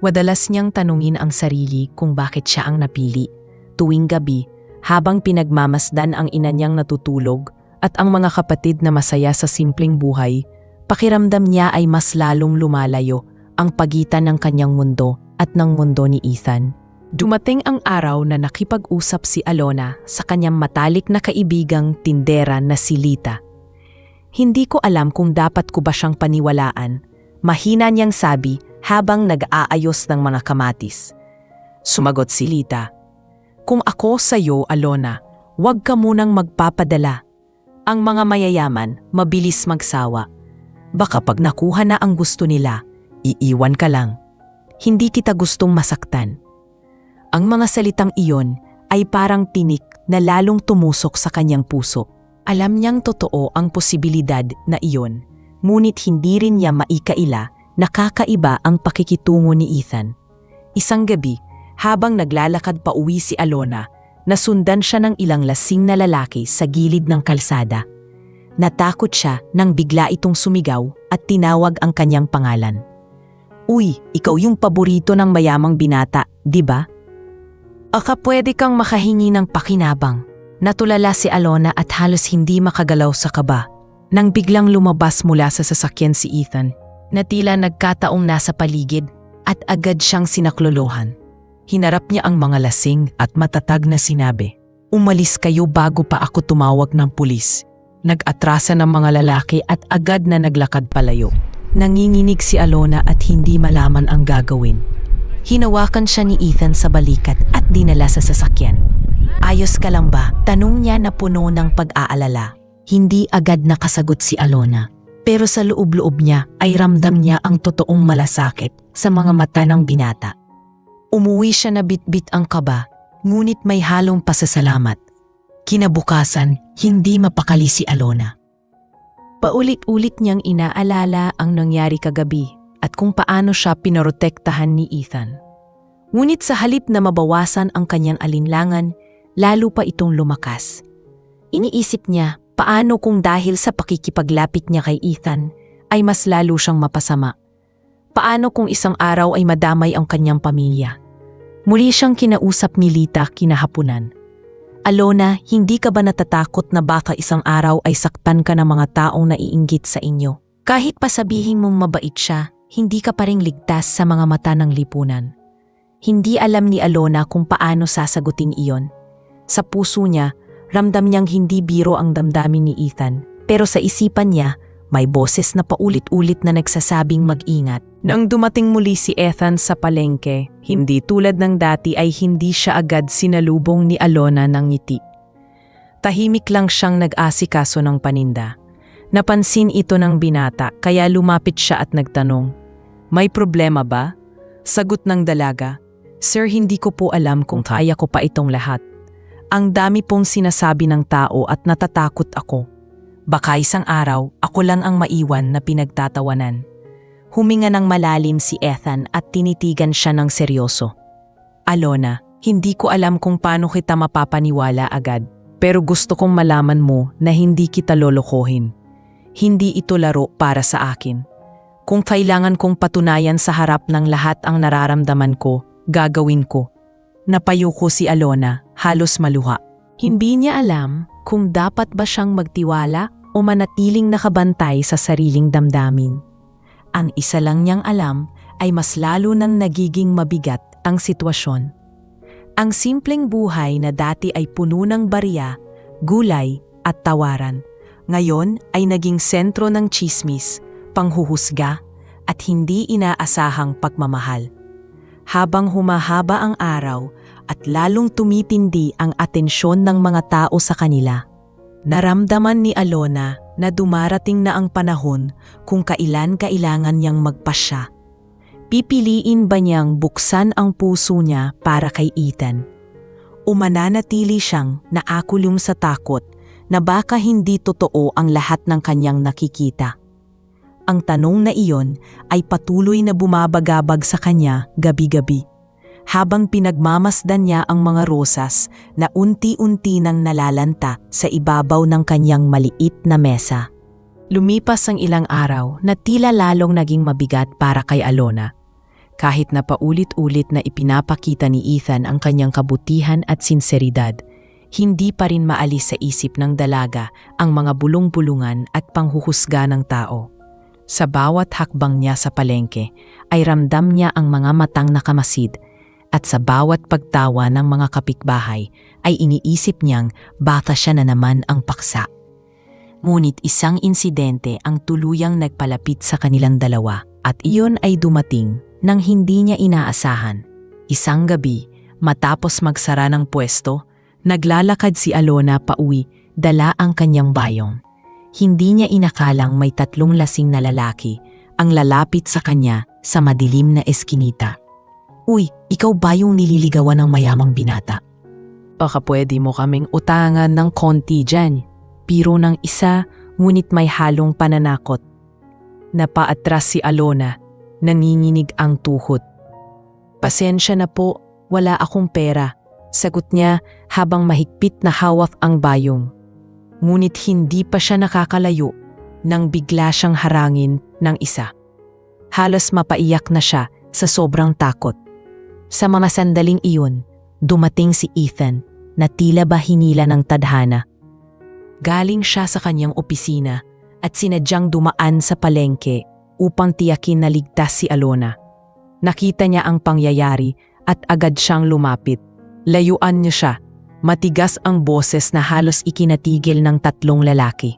Madalas niyang tanungin ang sarili kung bakit siya ang napili. Tuwing gabi, habang pinagmamasdan ang ina niyang natutulog at ang mga kapatid na masaya sa simpleng buhay, pakiramdam niya ay mas lalong lumalayo ang pagitan ng kanyang mundo at ng mundo ni Ethan. Dumating ang araw na nakipag-usap si Alona sa kanyang matalik na kaibigang tindera na si Lita. Hindi ko alam kung dapat ko ba siyang paniwalaan, mahina niyang sabi habang nag-aayos ng mga kamatis. Sumagot si Lita, "Kung ako sa'yo, Alona, huwag ka munang magpapadala. Ang mga mayayaman, mabilis magsawa. Baka pag nakuha na ang gusto nila, iiwan ka lang. Hindi kita gustong masaktan." Ang mga salitang iyon ay parang tinik na lalong tumusok sa kanyang puso. Alam niyang totoo ang posibilidad na iyon, ngunit hindi rin niya maikaila na kakaiba ang pakikitungo ni Ethan. Isang gabi, habang naglalakad pa uwi si Alona, nasundan siya ng ilang lasing na lalaki sa gilid ng kalsada. Natakot siya nang bigla itong sumigaw at tinawag ang kanyang pangalan. "Uy, ikaw yung paborito ng mayamang binata, di ba? Aka pwede kang makahingi ng pakinabang." Natulala si Alona at halos hindi makagalaw sa kaba nang biglang lumabas mula sa sasakyan si Ethan na tila nagkataong nasa paligid at agad siyang sinaklolohan. Hinarap niya ang mga lasing at matatag na sinabi, "Umalis kayo bago pa ako tumawag ng pulis." Nag-atrasa ng mga lalaki at agad na naglakad palayo. Nanginginig si Alona at hindi malaman ang gagawin. Hinawakan siya ni Ethan sa balikat at dinala sa sasakyan. "Ayos ka lang ba?" Tanong niya na puno ng pag-aalala. Hindi agad nakasagot si Alona. Pero sa loob-loob niya ay ramdam niya ang totoong malasakit sa mga mata ng binata. Umuwi siya na bitbit ang kaba, ngunit may halong pasasalamat. Kinabukasan, hindi mapakali si Alona. Paulit-ulit niyang inaalala ang nangyari kagabi at kung paano siya pinoprotektahan ni Ethan. Ngunit sa halip na mabawasan ang kanyang alinlangan, lalo pa itong lumakas. Iniisip niya paano kung dahil sa pakikipaglapit niya kay Ethan ay mas lalo siyang mapasama. Paano kung isang araw ay madamay ang kanyang pamilya? Muli siyang kinausap ni Lita kinahapunan. "Alona, hindi ka ba natatakot na baka isang araw ay saktan ka ng mga taong naiinggit sa inyo? Kahit pa sabihin mong mabait siya, hindi ka pa ring ligtas sa mga mata ng lipunan." Hindi alam ni Alona kung paano sasagutin iyon. Sa puso niya, ramdam niyang hindi biro ang damdamin ni Ethan, pero sa isipan niya, may boses na paulit-ulit na nagsasabing mag-ingat. Nang dumating muli si Ethan sa palengke, hindi tulad ng dati ay hindi siya agad sinalubong ni Alona ng ngiti. Tahimik lang siyang nag-asikaso ng paninda. Napansin ito ng binata kaya lumapit siya at nagtanong, "May problema ba?" Sagot ng dalaga, "Sir, hindi ko po alam kung kaya ko pa itong lahat. Ang dami pong sinasabi ng tao at natatakot ako. Baka isang araw, ako lang ang maiwan na pinagtatawanan." Huminga ng malalim si Ethan at tinitigan siya ng seryoso. "Alona, hindi ko alam kung paano kita mapapaniwala agad, pero gusto kong malaman mo na hindi kita lolokohin. Hindi ito laro para sa akin. Kung kailangan kong patunayan sa harap ng lahat ang nararamdaman ko, gagawin ko." Napayuko si Alona, halos maluha. Hindi niya alam kung dapat ba siyang magtiwala o manatiling nakabantay sa sariling damdamin. Ang isa lang niyang alam ay mas lalo nang nagiging mabigat ang sitwasyon. Ang simpleng buhay na dati ay puno ng barya, gulay at tawaran, ngayon ay naging sentro ng tsismis, panghuhusga at hindi inaasahang pagmamahal. Habang humahaba ang araw, at lalong tumitindi ang atensyon ng mga tao sa kanila. Naramdaman ni Alona na dumarating na ang panahon kung kailan kailangan niyang magpasya. Pipiliin ba niyang buksan ang puso niya para kay Ethan? O mananatili siyang naakulong sa takot na baka hindi totoo ang lahat ng kanyang nakikita? Ang tanong na iyon ay patuloy na bumabagabag sa kanya gabi-gabi, habang pinagmamasdan niya ang mga rosas na unti-unti nang nalalanta sa ibabaw ng kanyang maliit na mesa. Lumipas ang ilang araw na tila lalong naging mabigat para kay Alona. Kahit na paulit-ulit na ipinapakita ni Ethan ang kanyang kabutihan at sinseridad, hindi pa rin maalis sa isip ng dalaga ang mga bulong-bulungan at panghuhusga ng tao. Sa bawat hakbang niya sa palengke ay ramdam niya ang mga matang nakamasid, at sa bawat pagtawa ng mga kapitbahay ay iniisip niyang baka siya na naman ang paksa. Ngunit isang insidente ang tuluyang nagpalapit sa kanilang dalawa, at iyon ay dumating nang hindi niya inaasahan. Isang gabi, matapos magsara ng pwesto, naglalakad si Alona pauwi, dala ang kanyang bayong. Hindi niya inakalang may 3 lasing na lalaki ang lalapit sa kanya sa madilim na eskinita. "Uy, ikaw ba yung nililigawan ng mayamang binata? Baka pwede mo kaming utangan ng konti dyan." Biro ng isa, ngunit may halong pananakot. Napaatras si Alona, nanginginig ang tuhod. "Pasensya na po, wala akong pera," sagot niya habang mahigpit na hawak ang bayong. Ngunit hindi pa siya nakakalayo nang bigla siyang harangin ng isa. Halos mapaiyak na siya sa sobrang takot. Sa mga sandaling iyon, dumating si Ethan na tila ba hinila ng tadhana. Galing siya sa kanyang opisina at sinadyang dumaan sa palengke upang tiyakin na ligtas si Alona. Nakita niya ang pangyayari at agad siyang lumapit. Layuan niya siya. Matigas ang boses na halos ikinatigil ng 3 lalaki.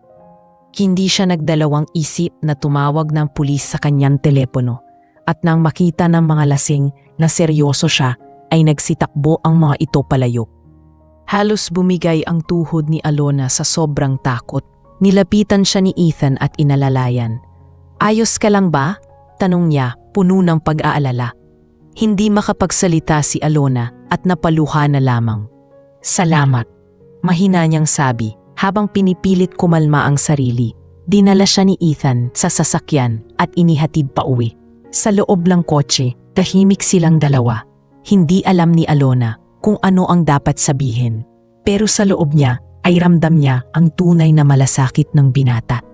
Hindi siya nagdalawang isip na tumawag ng pulis sa kanyang telepono, at nang makita ng mga lasing na seryoso siya ay nagsitakbo ang mga ito palayo. Halos bumigay ang tuhod ni Alona sa sobrang takot. Nilapitan siya ni Ethan at inalalayan. "Ayos ka lang ba?" tanong niya, puno ng pag-aalala. Hindi makapagsalita si Alona at napaluha na lamang. "Salamat," mahina niyang sabi habang pinipilit kumalma ang sarili. Dinala siya ni Ethan sa sasakyan at inihatid pa uwi. Sa loob ng kotse, tahimik silang dalawa. Hindi alam ni Alona kung ano ang dapat sabihin. Pero sa loob niya ay ramdam niya ang tunay na malasakit ng binata.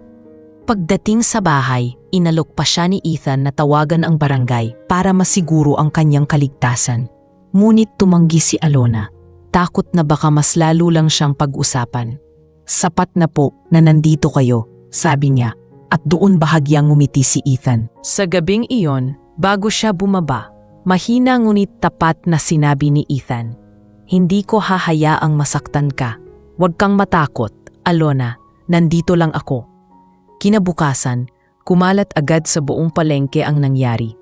Pagdating sa bahay, inalok pa siya ni Ethan na tawagan ang barangay para masiguro ang kanyang kaligtasan. Ngunit tumanggi si Alona. Takot na baka mas lalo lang siyang pag-usapan. "Sapat na po na nandito kayo," sabi niya, at doon bahagyang ngumiti si Ethan. Sa gabing iyon, bago siya bumaba, mahina ngunit tapat na sinabi ni Ethan, "Hindi ko hahayaang masaktan ka. Huwag kang matakot, Alona, nandito lang ako." Kinabukasan, kumalat agad sa buong palengke ang nangyari.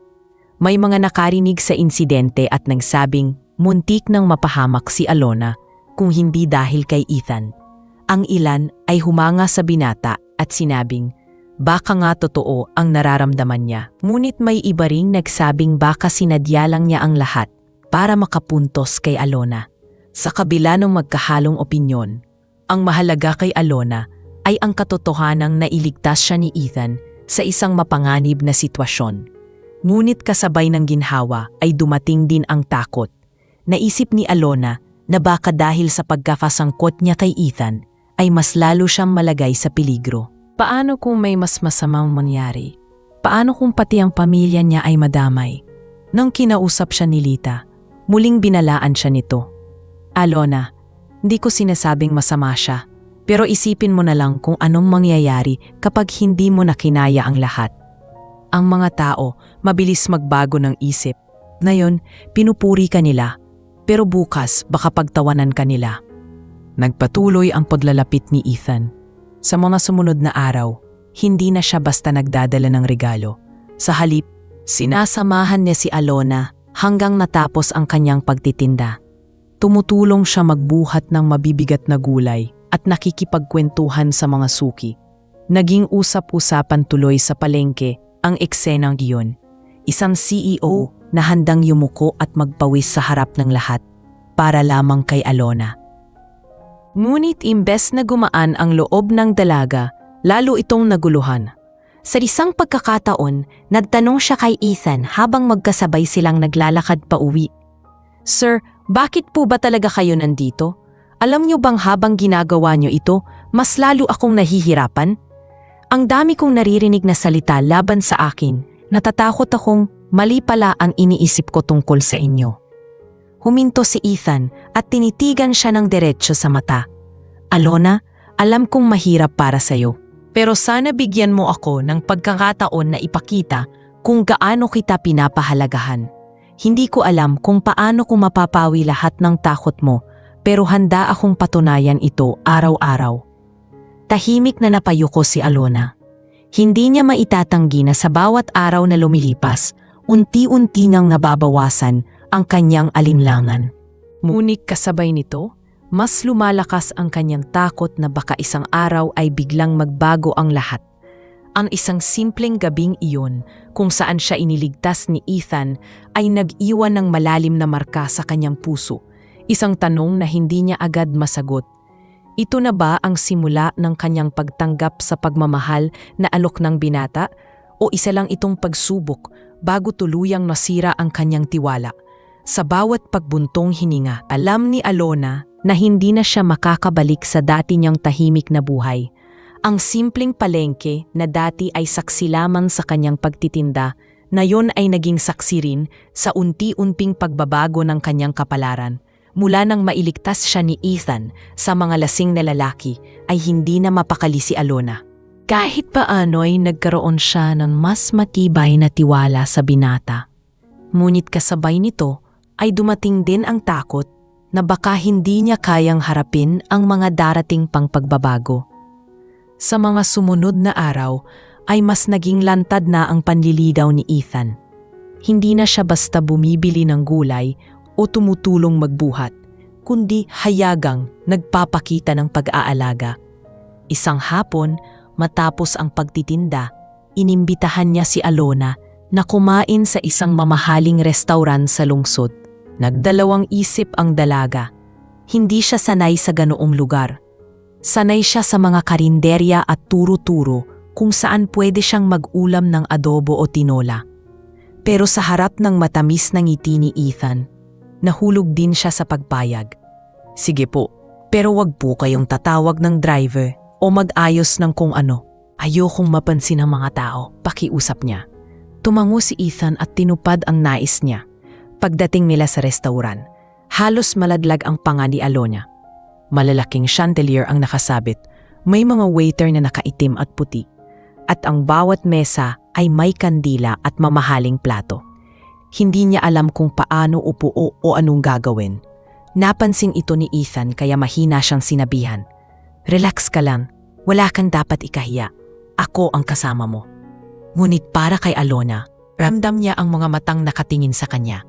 May mga nakarinig sa insidente at nagsabing muntik nang mapahamak si Alona kung hindi dahil kay Ethan. Ang ilan ay humanga sa binata at sinabing baka nga totoo ang nararamdaman niya. Ngunit may iba ring nagsabing baka sinadya lang niya ang lahat para makapuntos kay Alona. Sa kabila ng magkahalong opinyon, ang mahalaga kay Alona ay ang katotohanang nailigtas siya ni Ethan sa isang mapanganib na sitwasyon. Ngunit kasabay ng ginhawa ay dumating din ang takot. Naisip ni Alona na baka dahil sa pagkakasangkot niya kay Ethan ay mas lalo siyang malagay sa peligro. Paano kung may mas masamang mangyari? Paano kung pati ang pamilya niya ay madamay? Nang kinausap siya ni Lita, muling binalaan siya nito. "Alona, hindi ko sinasabing masama siya, pero isipin mo na lang kung anong mangyayari kapag hindi mo na kinaya ang lahat." Ang mga tao mabilis magbago ng isip. Ngayon, pinupuri ka nila, pero bukas baka pagtawanan ka nila. Nagpatuloy ang paglalapit ni Ethan. Sa mga sumunod na araw, hindi na siya basta nagdadala ng regalo. Sa halip, sinasamahan niya si Alona hanggang natapos ang kanyang pagtitinda. Tumutulong siya magbuhat ng mabibigat na gulay at nakikipagkwentuhan sa mga suki. Naging usap-usapan tuloy sa palengke ang eksenang iyon. Isang CEO na handang yumuko at magpawis sa harap ng lahat para lamang kay Alona. Ngunit imbes na gumaan ang loob ng dalaga, lalo itong naguluhan. Sa isang pagkakataon, nagtanong siya kay Ethan habang magkasabay silang naglalakad pa uwi. "Sir, bakit po ba talaga kayo nandito? Alam niyo bang habang ginagawa niyo ito, mas lalo akong nahihirapan? Ang dami kong naririnig na salita laban sa akin. Natatakot akong mali pala ang iniisip ko tungkol sa inyo." Huminto si Ethan at tinitigan siya ng diretsyo sa mata. "Alona, alam kong mahirap para sa'yo. Pero sana bigyan mo ako ng pagkakataon na ipakita kung gaano kita pinapahalagahan. Hindi ko alam kung paano ko mapapawi lahat ng takot mo, pero handa akong patunayan ito araw-araw." Tahimik na napayuko si Alona. Hindi niya maitatanggi na sa bawat araw na lumilipas, unti-unti ngang nababawasan ang kanyang alinlangan. Ngunit kasabay nito, mas lumalakas ang kanyang takot na baka isang araw ay biglang magbago ang lahat. Ang isang simpleng gabing iyon kung saan siya iniligtas ni Ethan ay nag-iwan ng malalim na marka sa kanyang puso. Isang tanong na hindi niya agad masagot. Ito na ba ang simula ng kanyang pagtanggap sa pagmamahal na alok ng binata? O isa lang itong pagsubok bago tuluyang nasira ang kanyang tiwala? Sa bawat pagbuntong hininga, alam ni Alona na hindi na siya makakabalik sa dati niyang tahimik na buhay. Ang simpleng palengke na dati ay saksi lamang sa kanyang pagtitinda, na yon ay naging saksi rin sa unti-unting pagbabago ng kanyang kapalaran. Mula nang mailigtas siya ni Ethan sa mga lasing na lalaki, ay hindi na mapakali si Alona. Kahit paano ay nagkaroon siya ng mas matibay na tiwala sa binata. Ngunit kasabay nito ay dumating din ang takot na baka hindi niya kayang harapin ang mga darating pang pagbabago. Sa mga sumunod na araw ay mas naging lantad na ang panliligaw ni Ethan. Hindi na siya basta bumibili ng gulay o tumutulong magbuhat, kundi hayagang nagpapakita ng pag-aalaga. Isang hapon, matapos ang pagtitinda, inimbitahan niya si Alona na kumain sa isang mamahaling restaurant sa lungsod. Nagdalawang isip ang dalaga. Hindi siya sanay sa ganoong lugar. Sanay siya sa mga karinderya at turo-turo kung saan pwede siyang mag-ulam ng adobo o tinola. Pero sa harap ng matamis na ngiti ni Ethan, nahulog din siya sa pagpayag. "Sige po, pero wag po kayong tatawag ng driver o mag-ayos ng kung ano. Ayokong mapansin ng mga tao," pakiusap niya. Tumango si Ethan at tinupad ang nais niya. Pagdating nila sa restaurant, halos maladlag ang panga ni Alona. Malalaking chandelier ang nakasabit, may mga waiter na nakaitim at puti, at ang bawat mesa ay may kandila at mamahaling plato. Hindi niya alam kung paano upuo o anong gagawin. Napansin ito ni Ethan kaya mahina siyang sinabihan. "Relax ka lang, wala kang dapat ikahiya. Ako ang kasama mo." Ngunit para kay Alona, ramdam niya ang mga matang nakatingin sa kanya.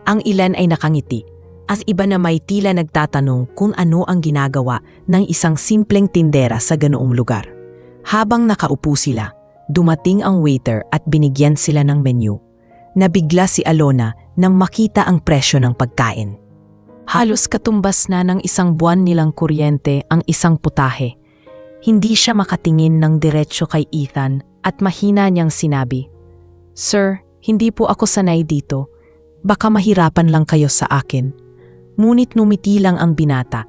Ang ilan ay nakangiti, at iba na may tila nagtatanong kung ano ang ginagawa ng isang simpleng tindera sa ganoong lugar. Habang nakaupo sila, dumating ang waiter at binigyan sila ng menu. Nabigla si Alona nang makita ang presyo ng pagkain. Halos katumbas na ng isang buwan nilang kuryente ang isang putahe. Hindi siya makatingin ng diretsyo kay Ethan at mahina niyang sinabi, "Sir, hindi po ako sanay dito. Baka mahirapan lang kayo sa akin." Ngunit numiti lang ang binata.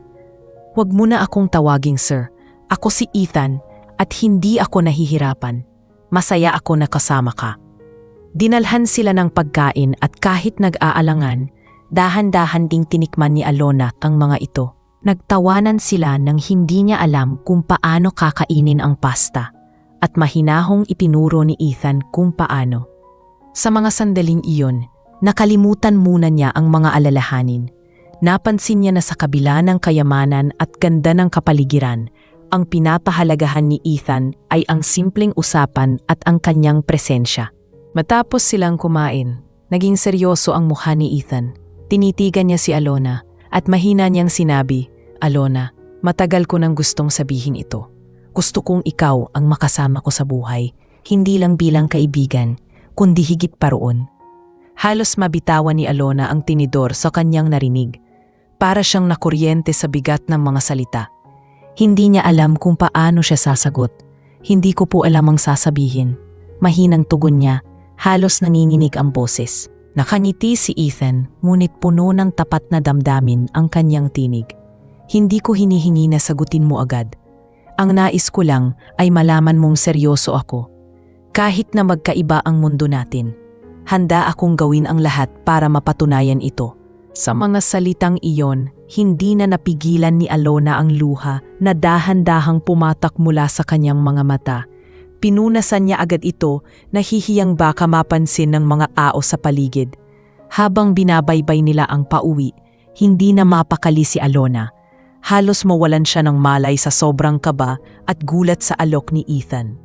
"Huwag mo na akong tawaging sir. Ako si Ethan at hindi ako nahihirapan. Masaya ako na kasama ka." Dinalhan sila ng pagkain at kahit nag-aalangan, dahan-dahan ding tinikman ni Alona ang mga ito. Nagtawanan sila nang hindi niya alam kung paano kakainin ang pasta at mahinahong ipinuro ni Ethan kung paano. Sa mga sandaling iyon, nakalimutan muna niya ang mga alalahanin. Napansin niya na sa kabila ng kayamanan at ganda ng kapaligiran, ang pinapahalagahan ni Ethan ay ang simpleng usapan at ang kanyang presensya. Matapos silang kumain, naging seryoso ang mukha ni Ethan. Tinitigan niya si Alona At mahina niyang sinabi, Alona, matagal ko nang gustong sabihin ito. Gusto kong ikaw ang makasama ko sa buhay, hindi lang bilang kaibigan, kundi higit pa roon. Halos mabitawan ni Alona ang tinidor sa kanyang narinig. Para siyang nakuryente sa bigat ng mga salita. Hindi niya alam kung paano siya sasagot. Hindi ko po alam ang sasabihin. Mahinang tugon niya, halos nanginginig ang boses. Nakangiti si Ethan, ngunit puno ng tapat na damdamin ang kanyang tinig. Hindi ko hinihingi na sagutin mo agad. Ang nais ko lang ay malaman mong seryoso ako. Kahit na magkaiba ang mundo natin, handa akong gawin ang lahat para mapatunayan ito. Sa mga salitang iyon, hindi na napigilan ni Alona ang luha na dahan-dahang pumatak mula sa kanyang mga mata. Pinunasan niya agad ito, nahihiyang baka mapansin ng mga tao sa paligid. Habang binabaybay nila ang pauwi, hindi na mapakali si Alona. Halos mawalan siya ng malay sa sobrang kaba at gulat sa alok ni Ethan.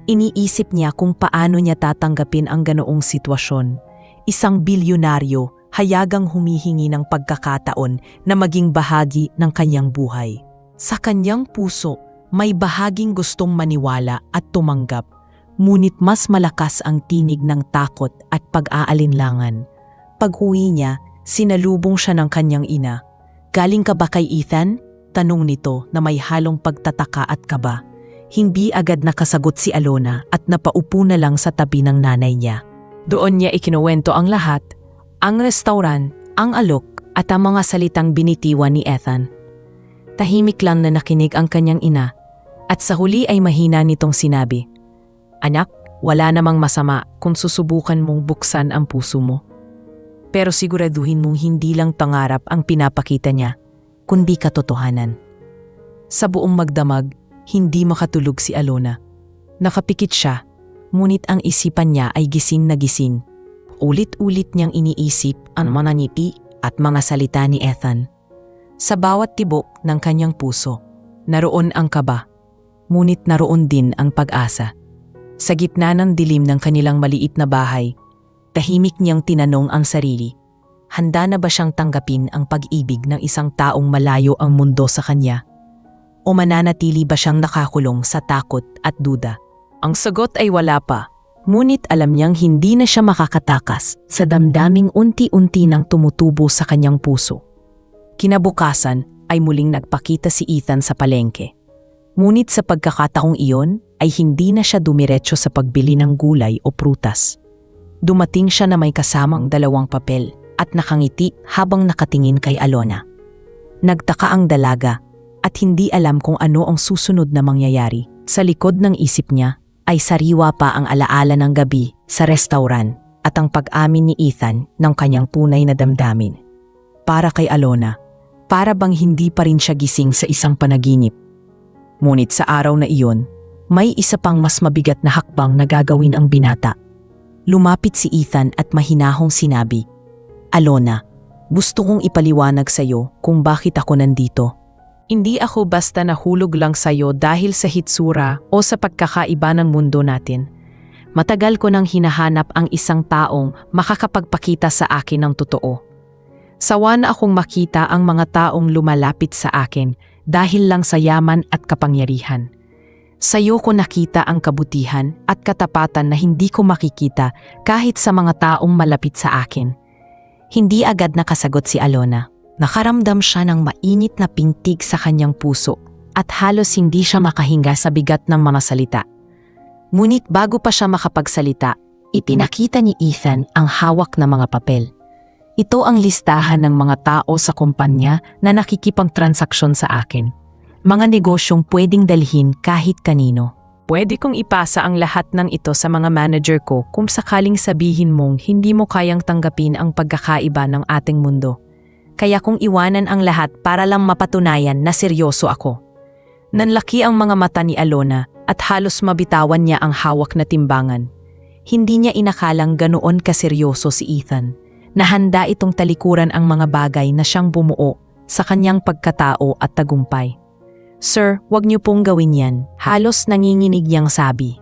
Iniisip niya kung paano niya tatanggapin ang ganoong sitwasyon. Isang bilyonaryo, hayagang humihingi ng pagkakataon na maging bahagi ng kanyang buhay. Sa kanyang puso, may bahaging gustong maniwala at tumanggap, ngunit mas malakas ang tinig ng takot at pag-aalinlangan. Pag-uwi niya, sinalubong siya ng kanyang ina. Galing ka ba kay Ethan? Tanong nito na may halong pagtataka at kaba. Hindi agad nakasagot si Alona at napaupo na lang sa tabi ng nanay niya. Doon niya ikinuwento ang lahat, ang restaurant, ang alok at ang mga salitang binitiwan ni Ethan. Tahimik lang na nakinig ang kanyang ina at sa huli ay mahina nitong sinabi, Anak, wala namang masama kung susubukan mong buksan ang puso mo. Pero siguraduhin mong hindi lang pangarap ang pinapakita niya, kundi katotohanan. Sa buong magdamag, hindi makatulog si Alona. Nakapikit siya, ngunit ang isipan niya ay gising na gising. Ulit-ulit niyang iniisip ang mga ngiti at mga salita ni Ethan. Sa bawat tibok ng kanyang puso, naroon ang kaba, ngunit naroon din ang pag-asa. Sa gitna ng dilim ng kanilang maliit na bahay, tahimik niyang tinanong ang sarili, handa na ba siyang tanggapin ang pag-ibig ng isang taong malayo ang mundo sa kanya? O mananatili ba siyang nakakulong sa takot at duda? Ang sagot ay wala pa. Ngunit alam niyang hindi na siya makakatakas sa damdaming unti-unti nang tumutubo sa kanyang puso. Kinabukasan ay muling nagpakita si Ethan sa palengke. Ngunit sa pagkakataong iyon ay hindi na siya dumiretso sa pagbili ng gulay o prutas. Dumating siya na may kasamang 2 papel at nakangiti habang nakatingin kay Alona. Nagtaka ang dalaga at hindi alam kung ano ang susunod na mangyayari. Sa likod ng isip niya ay sariwa pa ang alaala ng gabi sa restaurant at ang pag-amin ni Ethan ng kanyang tunay na damdamin. Para kay Alona, para bang hindi pa rin siya gising sa isang panaginip. Ngunit sa araw na iyon, may isa pang mas mabigat na hakbang na gagawin ang binata. Lumapit si Ethan at mahinahong sinabi, Alona, gusto kong ipaliwanag sa iyo kung bakit ako nandito. Hindi ako basta nahulog lang sa'yo dahil sa hitsura o sa pagkakaiba ng mundo natin. Matagal ko nang hinahanap ang isang taong makakapagpakita sa akin ng totoo. Sawa na akong makita ang mga taong lumalapit sa akin dahil lang sa yaman at kapangyarihan. Sa'yo ko nakita ang kabutihan at katapatan na hindi ko makikita kahit sa mga taong malapit sa akin. Hindi agad nakasagot si Alona. Nakaramdam siya ng mainit na pintig sa kanyang puso at halos hindi siya makahinga sa bigat ng mga salita. Ngunit bago pa siya makapagsalita, ipinakita ni Ethan ang hawak na mga papel. Ito ang listahan ng mga tao sa kumpanya na nakikipagtransaksyon sa akin. Mga negosyong pwedeng dalhin kahit kanino. Pwede kong ipasa ang lahat ng ito sa mga manager ko kung sakaling sabihin mong hindi mo kayang tanggapin ang pagkakaiba ng ating mundo. Kaya kung iwanan ang lahat para lang mapatunayan na seryoso ako. Nanlaki ang mga mata ni Alona at halos mabitawan niya ang hawak na timbangan. Hindi niya inakalang ganoon kaseryoso si Ethan, na handa itong talikuran ang mga bagay na siyang bumuo sa kanyang pagkatao at tagumpay. Sir, wag niyo pong gawin yan. Halos nanginginig niyang sabi.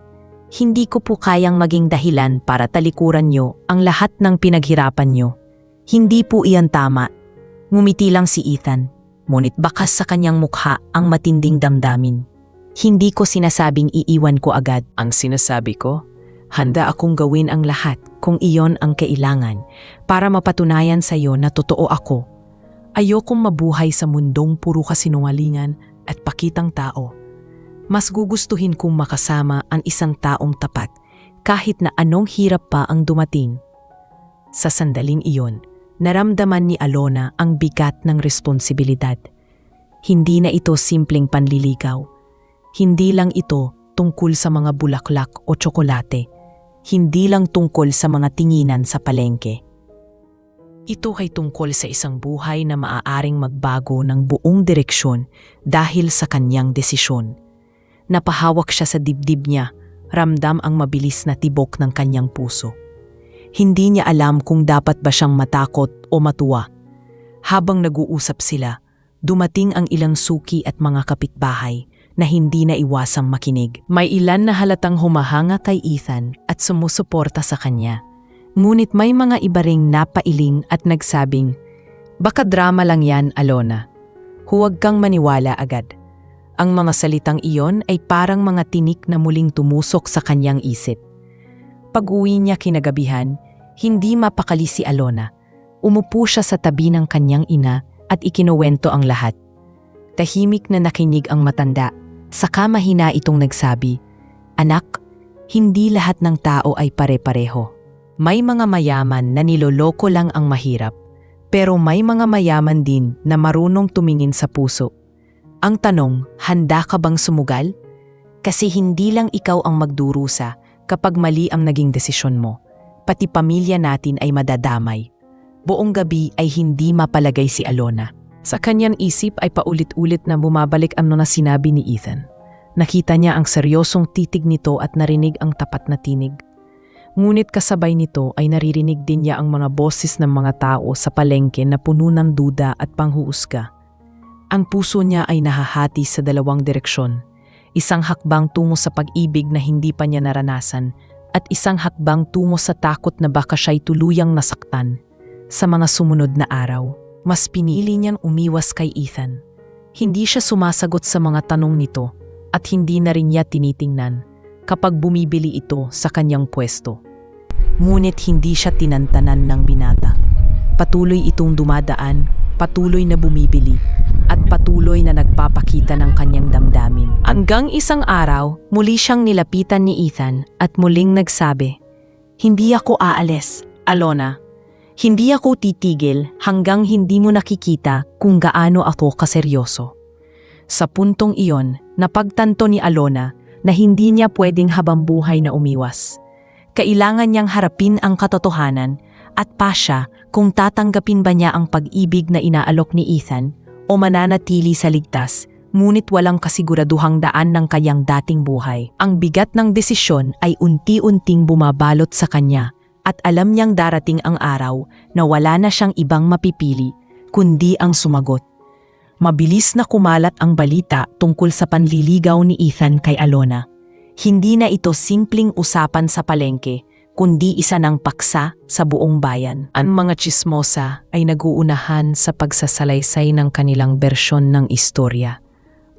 Hindi ko po kayang maging dahilan para talikuran niyo ang lahat ng pinaghirapan niyo. Hindi po iyan tama. Ngumiti lang si Ethan, ngunit bakas sa kanyang mukha ang matinding damdamin. Hindi ko sinasabing iiwan ko agad. Ang sinasabi ko, handa akong gawin ang lahat kung iyon ang kailangan para mapatunayan sa iyo na totoo ako. Ayokong mabuhay sa mundong puro kasinungalingan at pakitang tao. Mas gugustuhin kong makasama ang isang taong tapat kahit na anong hirap pa ang dumating. Sa sandaling iyon, naramdaman ni Alona ang bigat ng responsibilidad. Hindi na ito simpleng panliligaw. Hindi lang ito tungkol sa mga bulaklak o tsokolate. Hindi lang tungkol sa mga tinginan sa palengke. Ito ay tungkol sa isang buhay na maaaring magbago ng buong direksyon dahil sa kanyang desisyon. Napahawak siya sa dibdib niya, ramdam ang mabilis na tibok ng kanyang puso. Hindi niya alam kung dapat ba siyang matakot o matuwa. Habang nag-uusap sila, dumating ang ilang suki at mga kapitbahay na hindi na iwasang makinig. May ilan na halatang humahanga kay Ethan at sumusuporta sa kanya. Ngunit may mga iba ring napailing at nagsabing, "Baka drama lang yan, Alona. Huwag kang maniwala agad." Ang mga salitang iyon ay parang mga tinik na muling tumusok sa kanyang isip. Pag-uwi niya kinagabihan, hindi mapakali si Alona. Umupo siya sa tabi ng kanyang ina at ikinuwento ang lahat. Tahimik na nakinig ang matanda, saka mahina itong nagsabi, "Anak, hindi lahat ng tao ay pare-pareho. May mga mayaman na niloloko lang ang mahirap, pero may mga mayaman din na marunong tumingin sa puso. Ang tanong, handa ka bang sumugal? Kasi hindi lang ikaw ang magdurusa kapag mali ang naging desisyon mo. Pati pamilya natin ay madadamay." Buong gabi ay hindi mapalagay si Alona. Sa kanyang isip ay paulit-ulit na bumabalik ang na sinabi ni Ethan. Nakita niya ang seryosong titig nito at narinig ang tapat na tinig. Ngunit kasabay nito ay naririnig din niya ang mga boses ng mga tao sa palengke na puno ng duda at panghuhusga. Ang puso niya ay nahahati sa dalawang direksyon. Isang hakbang tungo sa pag-ibig na hindi pa niya naranasan at isang hakbang tungo sa takot na baka siya'y tuluyang nasaktan. Sa mga sumunod na araw, mas pinili niyang umiwas kay Ethan. Hindi siya sumasagot sa mga tanong nito at hindi na rin niya tinitingnan kapag bumibili ito sa kanyang pwesto. Ngunit hindi siya tinantanan ng binata. Patuloy itong dumadaan, patuloy na bumibili, at patuloy na nagpapakita ng kanyang damdamin. Hanggang isang araw, muli siyang nilapitan ni Ethan at muling nagsabi, "Hindi ako aalis, Alona. Hindi ako titigil hanggang hindi mo nakikita kung gaano ako kaseryoso." Sa puntong iyon, napagtanto ni Alona na hindi niya pwedeng habang buhay na umiwas. Kailangan niyang harapin ang katotohanan at pasya kung tatanggapin ba niya ang pag-ibig na inaalok ni Ethan o mananatili sa ligtas, ngunit walang kasiguraduhang daan ng kanyang dating buhay. Ang bigat ng desisyon ay unti-unting bumabalot sa kanya at alam niyang darating ang araw na wala na siyang ibang mapipili kundi ang sumagot. Mabilis na kumalat ang balita tungkol sa panliligaw ni Ethan kay Alona. Hindi na ito simpleng usapan sa palengke, kundi isa ng paksa sa buong bayan. Ang mga tsismosa ay naguunahan sa pagsasalaysay ng kanilang bersyon ng istorya.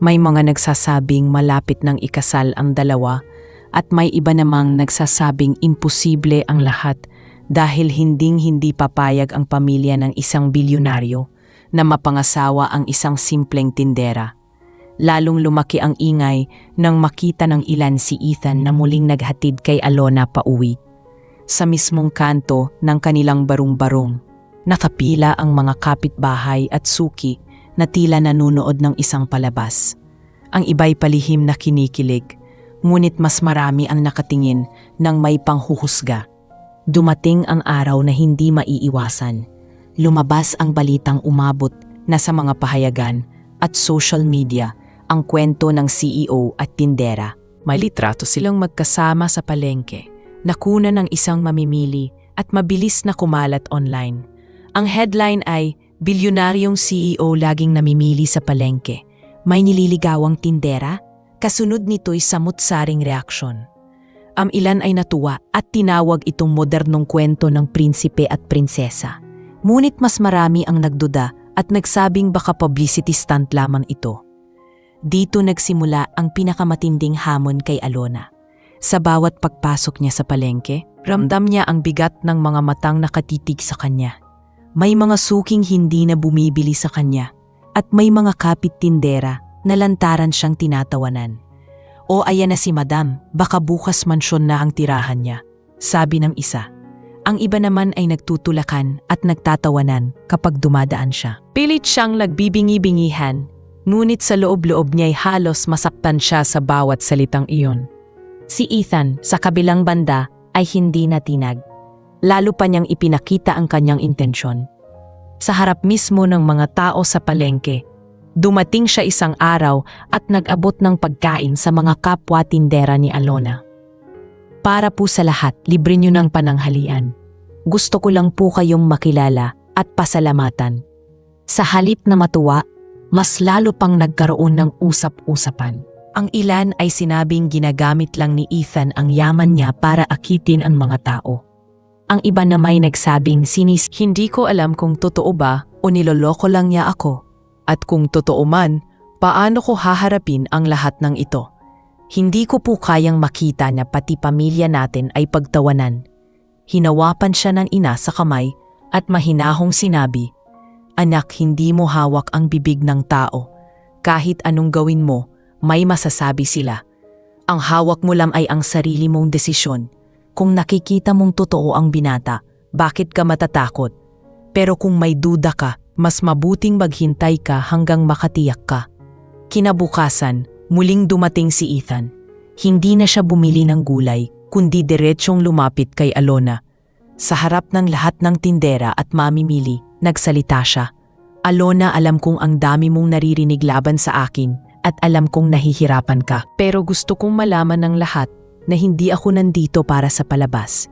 May mga nagsasabing malapit ng ikasal ang dalawa at may iba namang nagsasabing imposible ang lahat dahil hinding-hindi papayag ang pamilya ng isang bilyonaryo na mapangasawa ang isang simpleng tindera. Lalong lumaki ang ingay nang makita ng ilan si Ethan na muling naghatid kay Alona pauwi. Sa mismong kanto ng kanilang barong-barong, nakapila ang mga kapitbahay at suki na tila nanunood ng isang palabas. Ang iba'y palihim na kinikilig, ngunit mas marami ang nakatingin ng may panghuhusga. Dumating ang araw na hindi maiiwasan. Lumabas ang balitang umabot na sa mga pahayagan at social media ang kwento ng CEO at tindera. May litrato silang magkasama sa palengke, nakuna ng isang mamimili at mabilis na kumalat online. Ang headline ay, "Bilyonaryong CEO laging namimili sa palengke. May nililigawang tindera?" Kasunod nito'y samut-saring reaksyon. Ang ilan ay natuwa at tinawag itong modernong kwento ng prinsipe at prinsesa. Ngunit mas marami ang nagduda at nagsabing baka publicity stunt lamang ito. Dito nagsimula ang pinakamatinding hamon kay Alona. Sa bawat pagpasok niya sa palengke, ramdam niya ang bigat ng mga matang nakatitig sa kanya. May mga suking hindi na bumibili sa kanya at may mga kapit tindera na lantaran siyang tinatawanan. O ayan na si Madam, baka bukas mansyon na ang tirahan niya, sabi ng isa. Ang iba naman ay nagtutulakan at nagtatawanan kapag dumadaan siya. Pilit siyang nagbibingi-bingihan, ngunit sa loob-loob niya'y halos masaktan siya sa bawat salitang iyon. Si Ethan, sa kabilang banda, ay hindi natinag. Lalo pa niyang ipinakita ang kanyang intensyon. Sa harap mismo ng mga tao sa palengke, dumating siya isang araw at nag-abot ng pagkain sa mga kapwa tindera ni Alona. Para po sa lahat, libre niyo ng pananghalian. Gusto ko lang po kayong makilala at pasalamatan. Sa halip na matuwa, mas lalo pang nagkaroon ng usap-usapan. Ang ilan ay sinabing ginagamit lang ni Ethan ang yaman niya para akitin ang mga tao. Ang iba na may nagsabing hindi ko alam kung totoo ba o niloloko lang niya ako. At kung totoo man, paano ko haharapin ang lahat ng ito? Hindi ko po kayang makita na pati pamilya natin ay pagtawanan. Hinawapan siya ng ina sa kamay at mahinahong sinabi, "Anak, hindi mo hawak ang bibig ng tao. Kahit anong gawin mo, may masasabi sila. Ang hawak mo lang ay ang sarili mong desisyon. Kung nakikita mong totoo ang binata, bakit ka matatakot? Pero kung may duda ka, mas mabuting maghintay ka hanggang makatiyak ka." Kinabukasan, muling dumating si Ethan. Hindi na siya bumili ng gulay, kundi diretsyong lumapit kay Alona. Sa harap ng lahat ng tindera at mamimili, nagsalita siya. "Alona, alam kong ang dami mong naririnig laban sa akin at alam kong nahihirapan ka. Pero gusto kong malaman ng lahat na hindi ako nandito para sa palabas.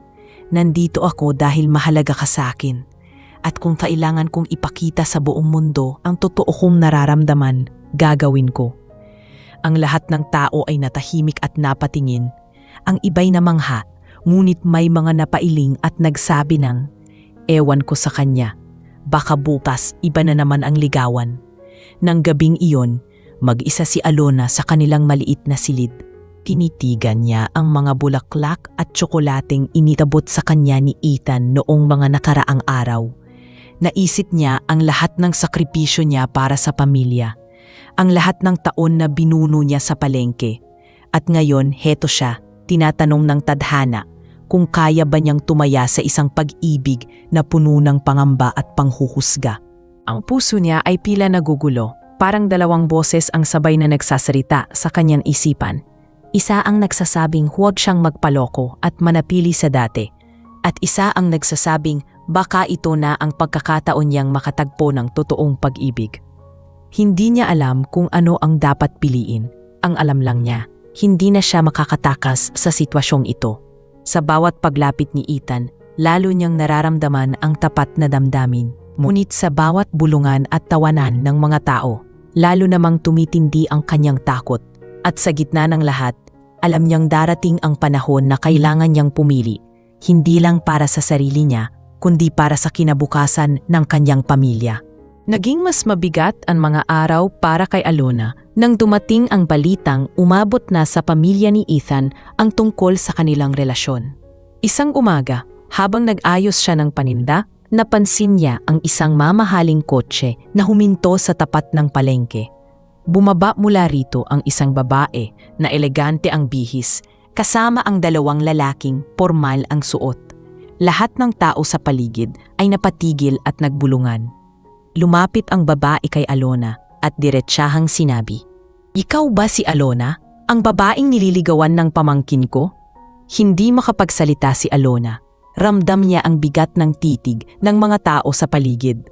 Nandito ako dahil mahalaga ka sa akin. At kung kailangan kong ipakita sa buong mundo ang totoo kong nararamdaman, gagawin ko." Ang lahat ng tao ay natahimik at napatingin. Ang iba'y namangha, ngunit may mga napailing at nagsabi ng, "Ewan ko sa kanya. Baka bukas iba na naman ang ligawan." Nang gabing iyon, mag-isa si Alona sa kanilang maliit na silid. Tinitigan niya ang mga bulaklak at tsokolateng initabot sa kanya ni Ethan noong mga nakaraang araw. Naisip niya ang lahat ng sakripisyo niya para sa pamilya. Ang lahat ng taon na binuno niya sa palengke. At ngayon, heto siya, tinatanong ng tadhana kung kaya ba niyang tumaya sa isang pag-ibig na puno ng pangamba at panghuhusga. Ang puso niya ay pila nagugulo, parang dalawang boses ang sabay na nagsasalita sa kanyang isipan. Isa ang nagsasabing huwag siyang magpaloko at manapili sa dati. At isa ang nagsasabing baka ito na ang pagkakataon niyang makatagpo ng totoong pag-ibig. Hindi niya alam kung ano ang dapat piliin. Ang alam lang niya, hindi na siya makakatakas sa sitwasyong ito. Sa bawat paglapit ni Ethan, lalo niyang nararamdaman ang tapat na damdamin. Ngunit sa bawat bulungan at tawanan ng mga tao, lalo namang tumitindi ang kanyang takot. At sa gitna ng lahat, alam niyang darating ang panahon na kailangan niyang pumili, hindi lang para sa sarili niya, kundi para sa kinabukasan ng kanyang pamilya. Naging mas mabigat ang mga araw para kay Alona nang dumating ang balitang umabot na sa pamilya ni Ethan ang tungkol sa kanilang relasyon. Isang umaga, habang nag-ayos siya ng paninda, napansin niya ang isang mamahaling kotse na huminto sa tapat ng palengke. Bumaba mula rito ang isang babae na elegante ang bihis, kasama ang dalawang lalaking pormal ang suot. Lahat ng tao sa paligid ay napatigil at nagbulungan. Lumapit ang babae kay Alona at diretsahang sinabi, "Ikaw ba si Alona, ang babaeng nililigawan ng pamangkin ko?" Hindi makapagsalita si Alona. Ramdam niya ang bigat ng titig ng mga tao sa paligid.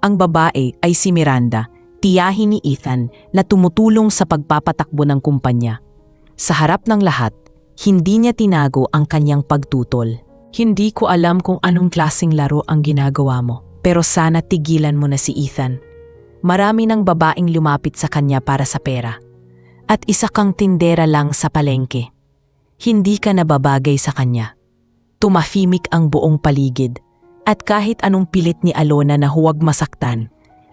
Ang babae ay si Miranda, tiyahin ni Ethan na tumutulong sa pagpapatakbo ng kumpanya. Sa harap ng lahat, hindi niya tinago ang kanyang pagtutol. "Hindi ko alam kung anong klaseng laro ang ginagawa mo. Pero sana tigilan mo na si Ethan. Marami ng babaeng lumapit sa kanya para sa pera. At isa kang tindera lang sa palengke. Hindi ka nababagay sa kanya." Tumahimik ang buong paligid. At kahit anong pilit ni Alona na huwag masaktan,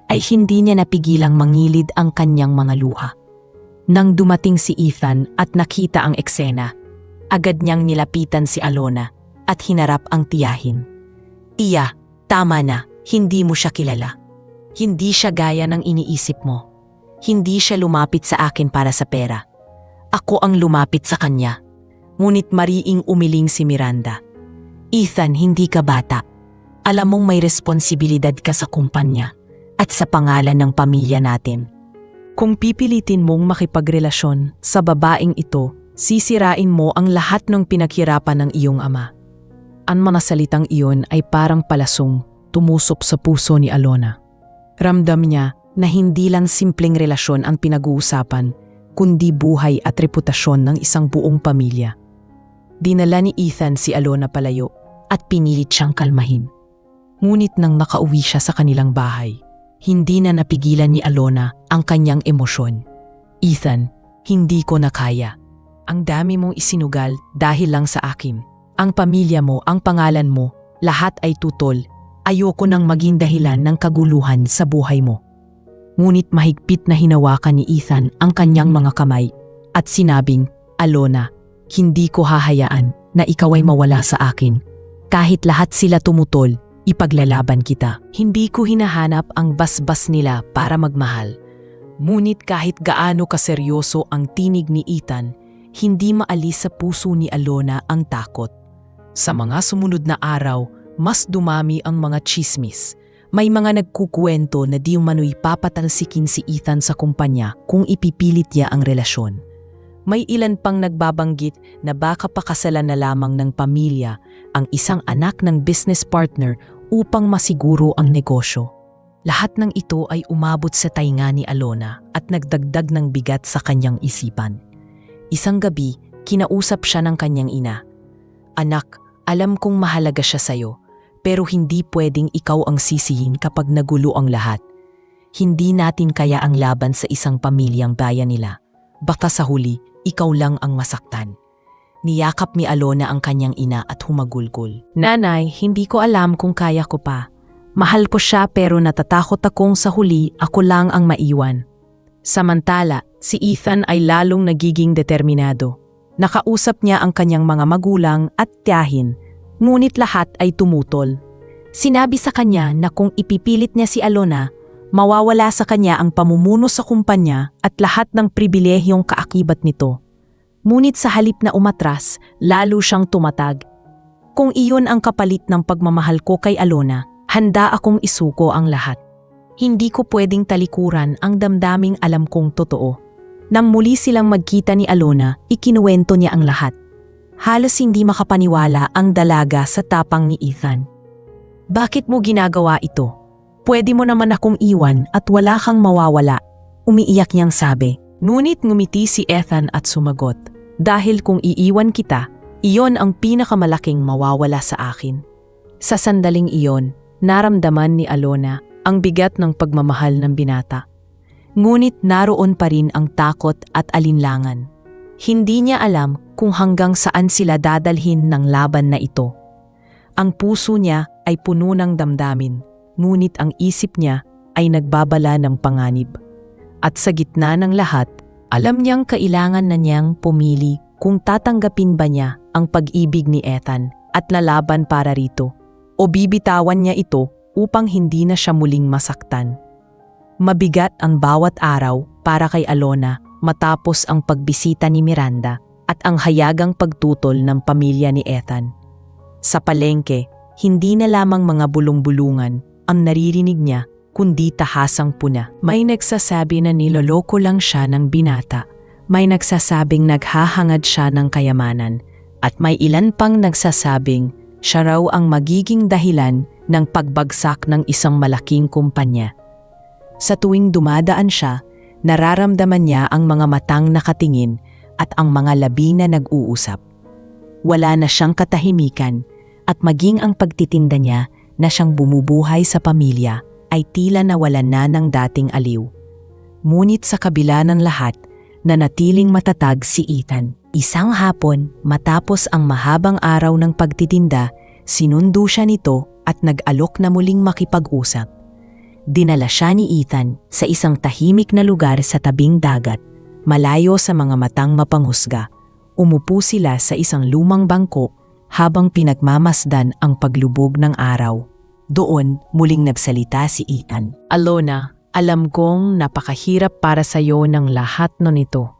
ay hindi niya napigilang mangilid ang kanyang mga luha. Nang dumating si Ethan at nakita ang eksena, agad niyang nilapitan si Alona at hinarap ang tiyahin. Iya, tama na, hindi mo siya kilala. Hindi siya gaya ng iniisip mo. Hindi siya lumapit sa akin para sa pera. Ako ang lumapit sa kanya. Ngunit mariing umiling si Miranda. Ethan, hindi ka bata. Alam mong may responsibilidad ka sa kumpanya at sa pangalan ng pamilya natin. Kung pipilitin mong makipagrelasyon sa babaeng ito, sisirain mo ang lahat ng pinaghirapan ng iyong ama. Ang mga salitang iyon ay parang palasong tumusok sa puso ni Alona. Ramdam niya na hindi lang simpleng relasyon ang pinag-uusapan, kundi buhay at reputasyon ng isang buong pamilya. Dinala ni Ethan si Alona palayo At pinilit siyang kalmahin. Ngunit nang nakauwi siya sa kanilang bahay, hindi na napigilan ni Alona ang kanyang emosyon. Ethan, hindi ko na kaya. Ang dami mong isinugal dahil lang sa akin. Ang pamilya mo, ang pangalan mo, lahat ay tutol. Ayoko nang maging dahilan ng kaguluhan sa buhay mo. Ngunit mahigpit na hinawakan ni Ethan ang kanyang mga kamay at sinabing, Alona, hindi ko hahayaan na ikaw ay mawala sa akin. Kahit lahat sila tumutol, ipaglalaban kita. Hindi ko hinahanap ang basbas nila para magmahal. Ngunit kahit gaano kaseryoso ang tinig ni Ethan, hindi maalis sa puso ni Alona ang takot. Sa mga sumunod na araw, mas dumami ang mga tsismis. May mga nagkukwento na di umano'y papatalsikin si Ethan sa kumpanya kung ipipilit niya ang relasyon. May ilan pang nagbabanggit na baka pakasalan na lamang ng pamilya ang isang anak ng business partner upang masiguro ang negosyo. Lahat ng ito ay umabot sa tainga ni Alona at nagdagdag ng bigat sa kanyang isipan. Isang gabi, kinausap siya ng kanyang ina. Anak, alam kong mahalaga siya sa'yo, pero hindi pwedeng ikaw ang sisihin kapag nagulo ang lahat. Hindi natin kaya ang laban sa isang pamilyang bayan nila. Baka sa huli, ikaw lang ang masaktan. Niyakap ni Alona ang kanyang ina at humagulgol. Nanay, hindi ko alam kung kaya ko pa. Mahal ko siya pero natatakot akong sa huli ako lang ang maiwan. Samantala, si Ethan ay lalong nagiging determinado. Nakausap niya ang kanyang mga magulang at tiyahin, ngunit lahat ay tumutol. Sinabi sa kanya na kung ipipilit niya si Alona, mawawala sa kanya ang pamumuno sa kumpanya at lahat ng pribilehyong kaakibat nito. Ngunit sa halip na umatras, lalo siyang tumatag. Kung iyon ang kapalit ng pagmamahal ko kay Alona, handa akong isuko ang lahat. Hindi ko pwedeng talikuran ang damdaming alam kong totoo. Nang muli silang magkita ni Alona, ikinuwento niya ang lahat. Halos hindi makapaniwala ang dalaga sa tapang ni Ethan. Bakit mo ginagawa ito? Pwede mo naman akong iwan at wala kang mawawala. Umiiyak niyang sabi. Ngunit ngumiti si Ethan at sumagot. Dahil kung iiwan kita, iyon ang pinakamalaking mawawala sa akin. Sa sandaling iyon, naramdaman ni Alona ang bigat ng pagmamahal ng binata. Ngunit naroon pa rin ang takot at alinlangan. Hindi niya alam kung hanggang saan sila dadalhin ng laban na ito. Ang puso niya ay puno ng damdamin, ngunit ang isip niya ay nagbabala ng panganib. At sa gitna ng lahat, alam niyang kailangan na niyang pumili kung tatanggapin ba niya ang pag-ibig ni Ethan at lalaban para rito, o bibitawan niya ito upang hindi na siya muling masaktan. Mabigat ang bawat araw para kay Alona matapos ang pagbisita ni Miranda at ang hayagang pagtutol ng pamilya ni Ethan. Sa palengke, hindi na lamang mga bulong-bulungan ang naririnig niya kundi tahasang puna. May nagsasabi na niloloko lang siya ng binata, may nagsasabing naghahangad siya ng kayamanan, at may ilan pang nagsasabing siya raw ang magiging dahilan ng pagbagsak ng isang malaking kumpanya. Sa tuwing dumadaan siya, nararamdaman niya ang mga matang nakatingin at ang mga labi na nag-uusap. Wala na siyang katahimikan at maging ang pagtitinda niya na siyang bumubuhay sa pamilya ay tila nawalan na ng dating aliw. Ngunit sa kabila ng lahat, nanatiling matatag si Ethan. Isang hapon, matapos ang mahabang araw ng pagtitinda, sinundo siya nito at nag-alok na muling makipag-usap. dinala siya ni Ethan sa isang tahimik na lugar sa tabing dagat, malayo sa mga matang mapanghusga. Umupo sila sa isang lumang bangko habang pinagmamasdan ang paglubog ng araw. Doon, muling nagsalita si Ethan. Alona, alam kong napakahirap para sa'yo ng lahat no nito.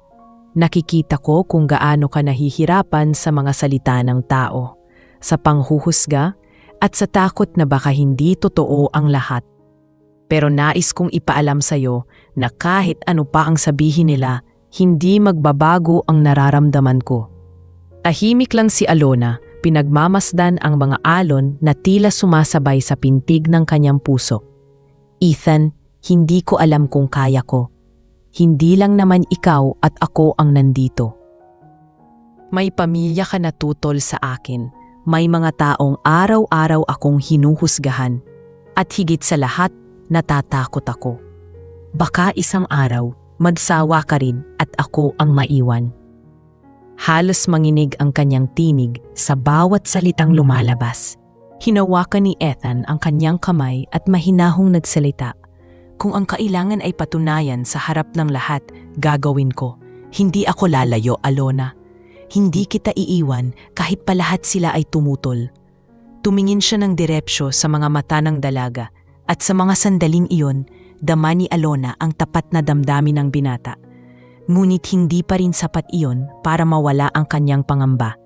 Nakikita ko kung gaano ka nahihirapan sa mga salita ng tao, sa panghuhusga at sa takot na baka hindi totoo ang lahat. Pero nais kong ipaalam sa'yo na kahit ano pa ang sabihin nila, hindi magbabago ang nararamdaman ko. Tahimik lang si Alona, pinagmamasdan ang mga alon na tila sumasabay sa pintig ng kanyang puso. Ethan, hindi ko alam kung kaya ko. Hindi lang naman ikaw at ako ang nandito. May pamilya ka na tutol sa akin. May mga taong araw-araw akong hinuhusgahan. At higit sa lahat, natatakot ako. Baka isang araw, magsawa ka rin at ako ang maiwan. Halos manginig ang kanyang tinig sa bawat salitang lumalabas. Hinawakan ni Ethan ang kanyang kamay at mahinahong nagsalita. Kung ang kailangan ay patunayan sa harap ng lahat, gagawin ko. Hindi ako lalayo, Alona. Hindi kita iiwan kahit pa lahat sila ay tumutol. Tumingin siya ng diretsyo sa mga mata ng dalaga at sa mga sandaling iyon, dama ni Alona ang tapat na damdamin ng binata. Ngunit hindi pa rin sapat iyon para mawala ang kanyang pangamba.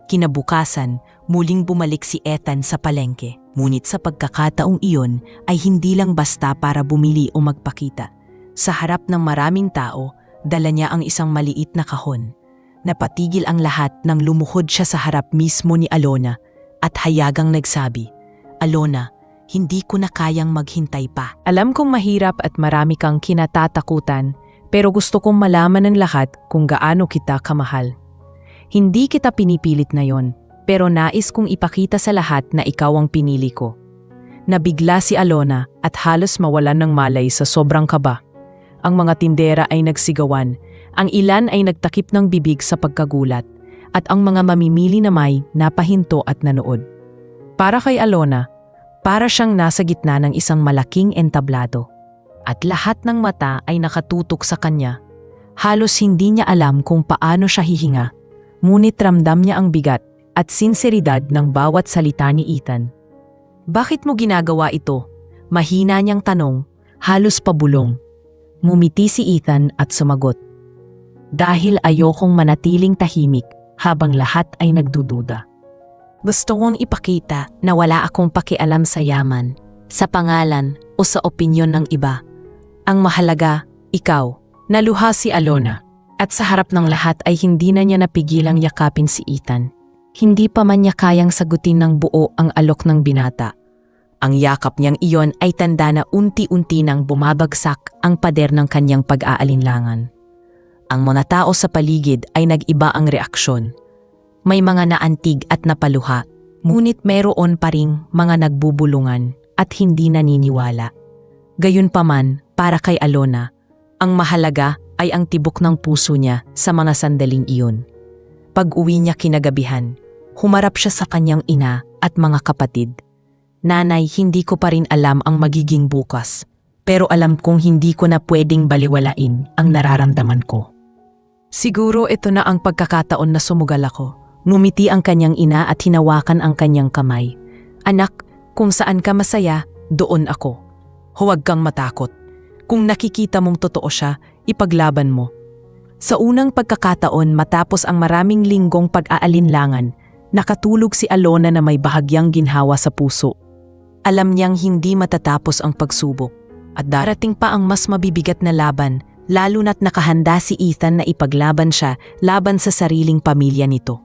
Kinabukasan, muling bumalik si Ethan sa palengke. Ngunit sa pagkakataong iyon ay hindi lang basta para bumili o magpakita. Sa harap ng maraming tao, dala niya ang isang maliit na kahon. Napatigil ang lahat nang lumuhod siya sa harap mismo ni Alona at hayagang nagsabi, Alona, hindi ko na kayang maghintay pa. Alam kong mahirap at marami kang kinatatakutan, pero gusto kong malaman ng lahat kung gaano kita kamahal. Hindi kita pinipilit na yon, pero nais kong ipakita sa lahat na ikaw ang pinili ko. Nabigla si Alona at halos mawalan ng malay sa sobrang kaba. Ang mga tindera ay nagsigawan, ang ilan ay nagtakip ng bibig sa pagkagulat, at ang mga mamimili na may napahinto at nanood. Para kay Alona, para siyang nasa gitna ng isang malaking entablado. At lahat ng mata ay nakatutok sa kanya. Halos hindi niya alam kung paano siya hihinga, ngunit ramdam niya ang bigat at sinseridad ng bawat salita ni Ethan. Bakit mo ginagawa ito? Mahina niyang tanong, halos pabulong. Ngumiti si Ethan at sumagot. Dahil ayokong manatiling tahimik habang lahat ay nagdududa. Gusto kong ipakita na wala akong pakialam sa yaman, sa pangalan o sa opinyon ng iba. Ang mahalaga, ikaw. Naluha si Alona at sa harap ng lahat ay hindi na niya napigilang yakapin si Ethan. Hindi pa man niya kayang sagutin ng buo ang alok ng binata. Ang yakap niyang iyon ay tanda na unti-unti nang bumabagsak ang pader ng kanyang pag-aalinlangan. Ang mga tao sa paligid ay nag-iba ang reaksyon. May mga naantig at napaluha, ngunit mayroon pa ring mga nagbubulungan at hindi naniniwala. Gayunpaman, para kay Alona, ang mahalaga ay ang tibok ng puso niya sa mga sandaling iyon. Pag-uwi niya kinagabihan, humarap siya sa kanyang ina at mga kapatid. Nanay, hindi ko pa rin alam ang magiging bukas, pero alam kong hindi ko na pwedeng baliwalain ang nararamdaman ko. Siguro ito na ang pagkakataon na sumugal ako. Ngumiti ang kanyang ina at hinawakan ang kanyang kamay. Anak, kung saan ka masaya, doon ako. Huwag kang matakot. Kung nakikita mong totoo siya, ipaglaban mo. Sa unang pagkakataon matapos ang maraming linggong pag-aalinlangan, nakatulog si Alona na may bahagyang ginhawa sa puso. Alam niyang hindi matatapos ang pagsubok at darating pa ang mas mabibigat na laban, lalo na't nakahanda si Ethan na ipaglaban siya laban sa sariling pamilya nito.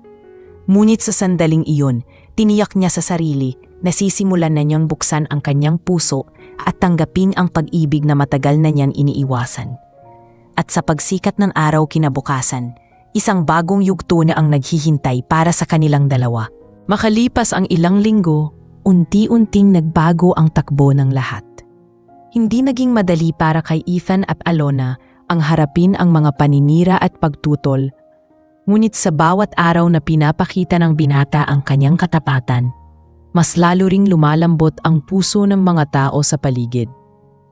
Ngunit sa sandaling iyon, tiniyak niya sa sarili na sisimulan na niyang buksan ang kanyang puso at tanggapin ang pag-ibig na matagal na niyang iniiwasan. At sa pagsikat ng araw kinabukasan, isang bagong yugto na ang naghihintay para sa kanilang dalawa. Makalipas ang ilang linggo, unti-unting nagbago ang takbo ng lahat. Hindi naging madali para kay Ethan at Alona ang harapin ang mga paninira at pagtutol. Ngunit sa bawat araw na pinapakita ng binata ang kanyang katapatan, mas lalo ring lumalambot ang puso ng mga tao sa paligid.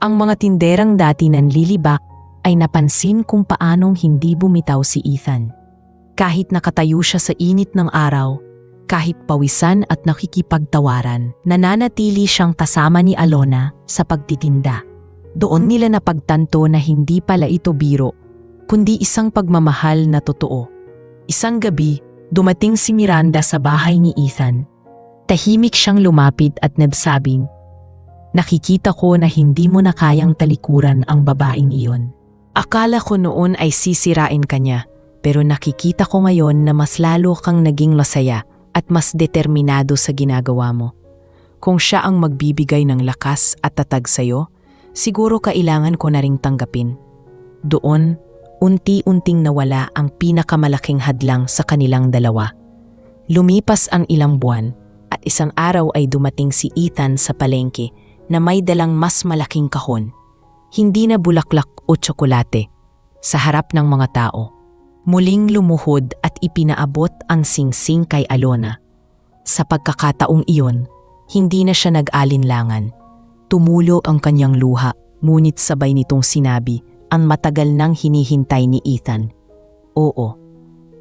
Ang mga tinderang dati nanlilibak ay napansin kung paanong hindi bumitaw si Ethan. Kahit nakatayo siya sa init ng araw, kahit pawisan at nakikipagtawaran, nananatili siyang kasama ni Alona sa pagtitinda. Doon nila napagtanto na hindi pala ito biro, kundi isang pagmamahal na totoo. Isang gabi, dumating si Miranda sa bahay ni Ethan. Tahimik siyang lumapit at nagsabing, "Nakikita ko na hindi mo na kayang talikuran ang babaeng iyon. Akala ko noon ay sisirain ka niya, pero nakikita ko ngayon na mas lalo kang naging masaya at mas determinado sa ginagawa mo. Kung siya ang magbibigay ng lakas at tatag sa'yo, siguro kailangan ko na ring tanggapin." Doon, unti-unting nawala ang pinakamalaking hadlang sa kanilang dalawa. Lumipas ang ilang buwan at isang araw ay dumating si Ethan sa palengke na may dalang mas malaking kahon. Hindi na bulaklak o tsokolate. Sa harap ng mga tao, muling lumuhod at ipinaabot ang singsing kay Alona. Sa pagkakataong iyon, hindi na siya nag-alinlangan. Tumulo ang kanyang luha, ngunit sabay nitong sinabi ang matagal nang hinihintay ni Ethan. Oo,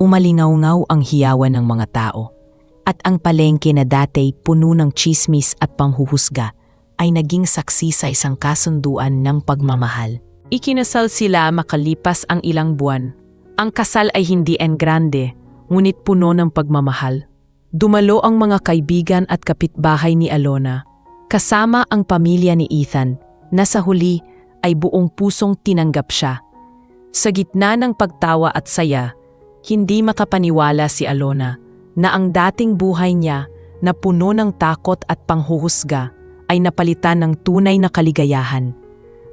umalingaw-ngaw ang hiyawan ng mga tao. At ang palengke na dati puno ng tsismis at panghuhusga ay naging saksi sa isang kasunduan ng pagmamahal. Ikinasal sila makalipas ang ilang buwan. Ang kasal ay hindi en grande, ngunit puno ng pagmamahal. Dumalo ang mga kaibigan at kapitbahay ni Alona, kasama ang pamilya ni Ethan, na sa huli ay buong pusong tinanggap siya. Sa gitna ng pagtawa at saya, hindi makapaniwala si Alona na ang dating buhay niya na puno ng takot at panghuhusga ay napalitan ng tunay na kaligayahan.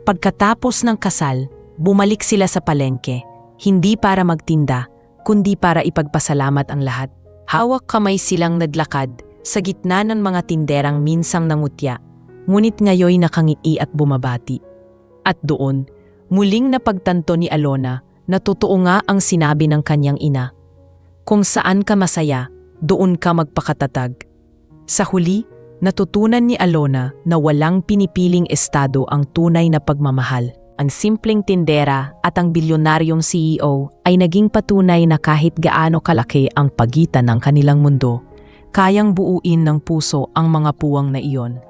Pagkatapos ng kasal, bumalik sila sa palengke, hindi para magtinda, kundi para ipagpasalamat ang lahat. Hawak kamay silang naglakad sa gitna ng mga tinderang minsang nangutya, ngunit ngayoy nakangiti at bumabati. At doon, muling napagtanto ni Alona na totoo nga ang sinabi ng kanyang ina. Kung saan ka masaya, doon ka magpakatatag. Sa huli, natutunan ni Alona na walang pinipiling estado ang tunay na pagmamahal. Ang simpleng tindera at ang bilyonaryong CEO ay naging patunay na kahit gaano kalaki ang pagitan ng kanilang mundo, kayang buuin ng puso ang mga puwang na iyon.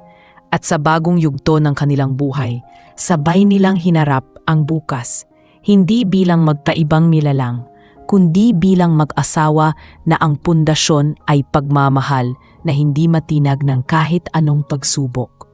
At sa bagong yugto ng kanilang buhay, sabay nilang hinarap ang bukas, hindi bilang magkaibang nilalang, kundi bilang mag-asawa na ang pundasyon ay pagmamahal na hindi matinag ng kahit anong pagsubok.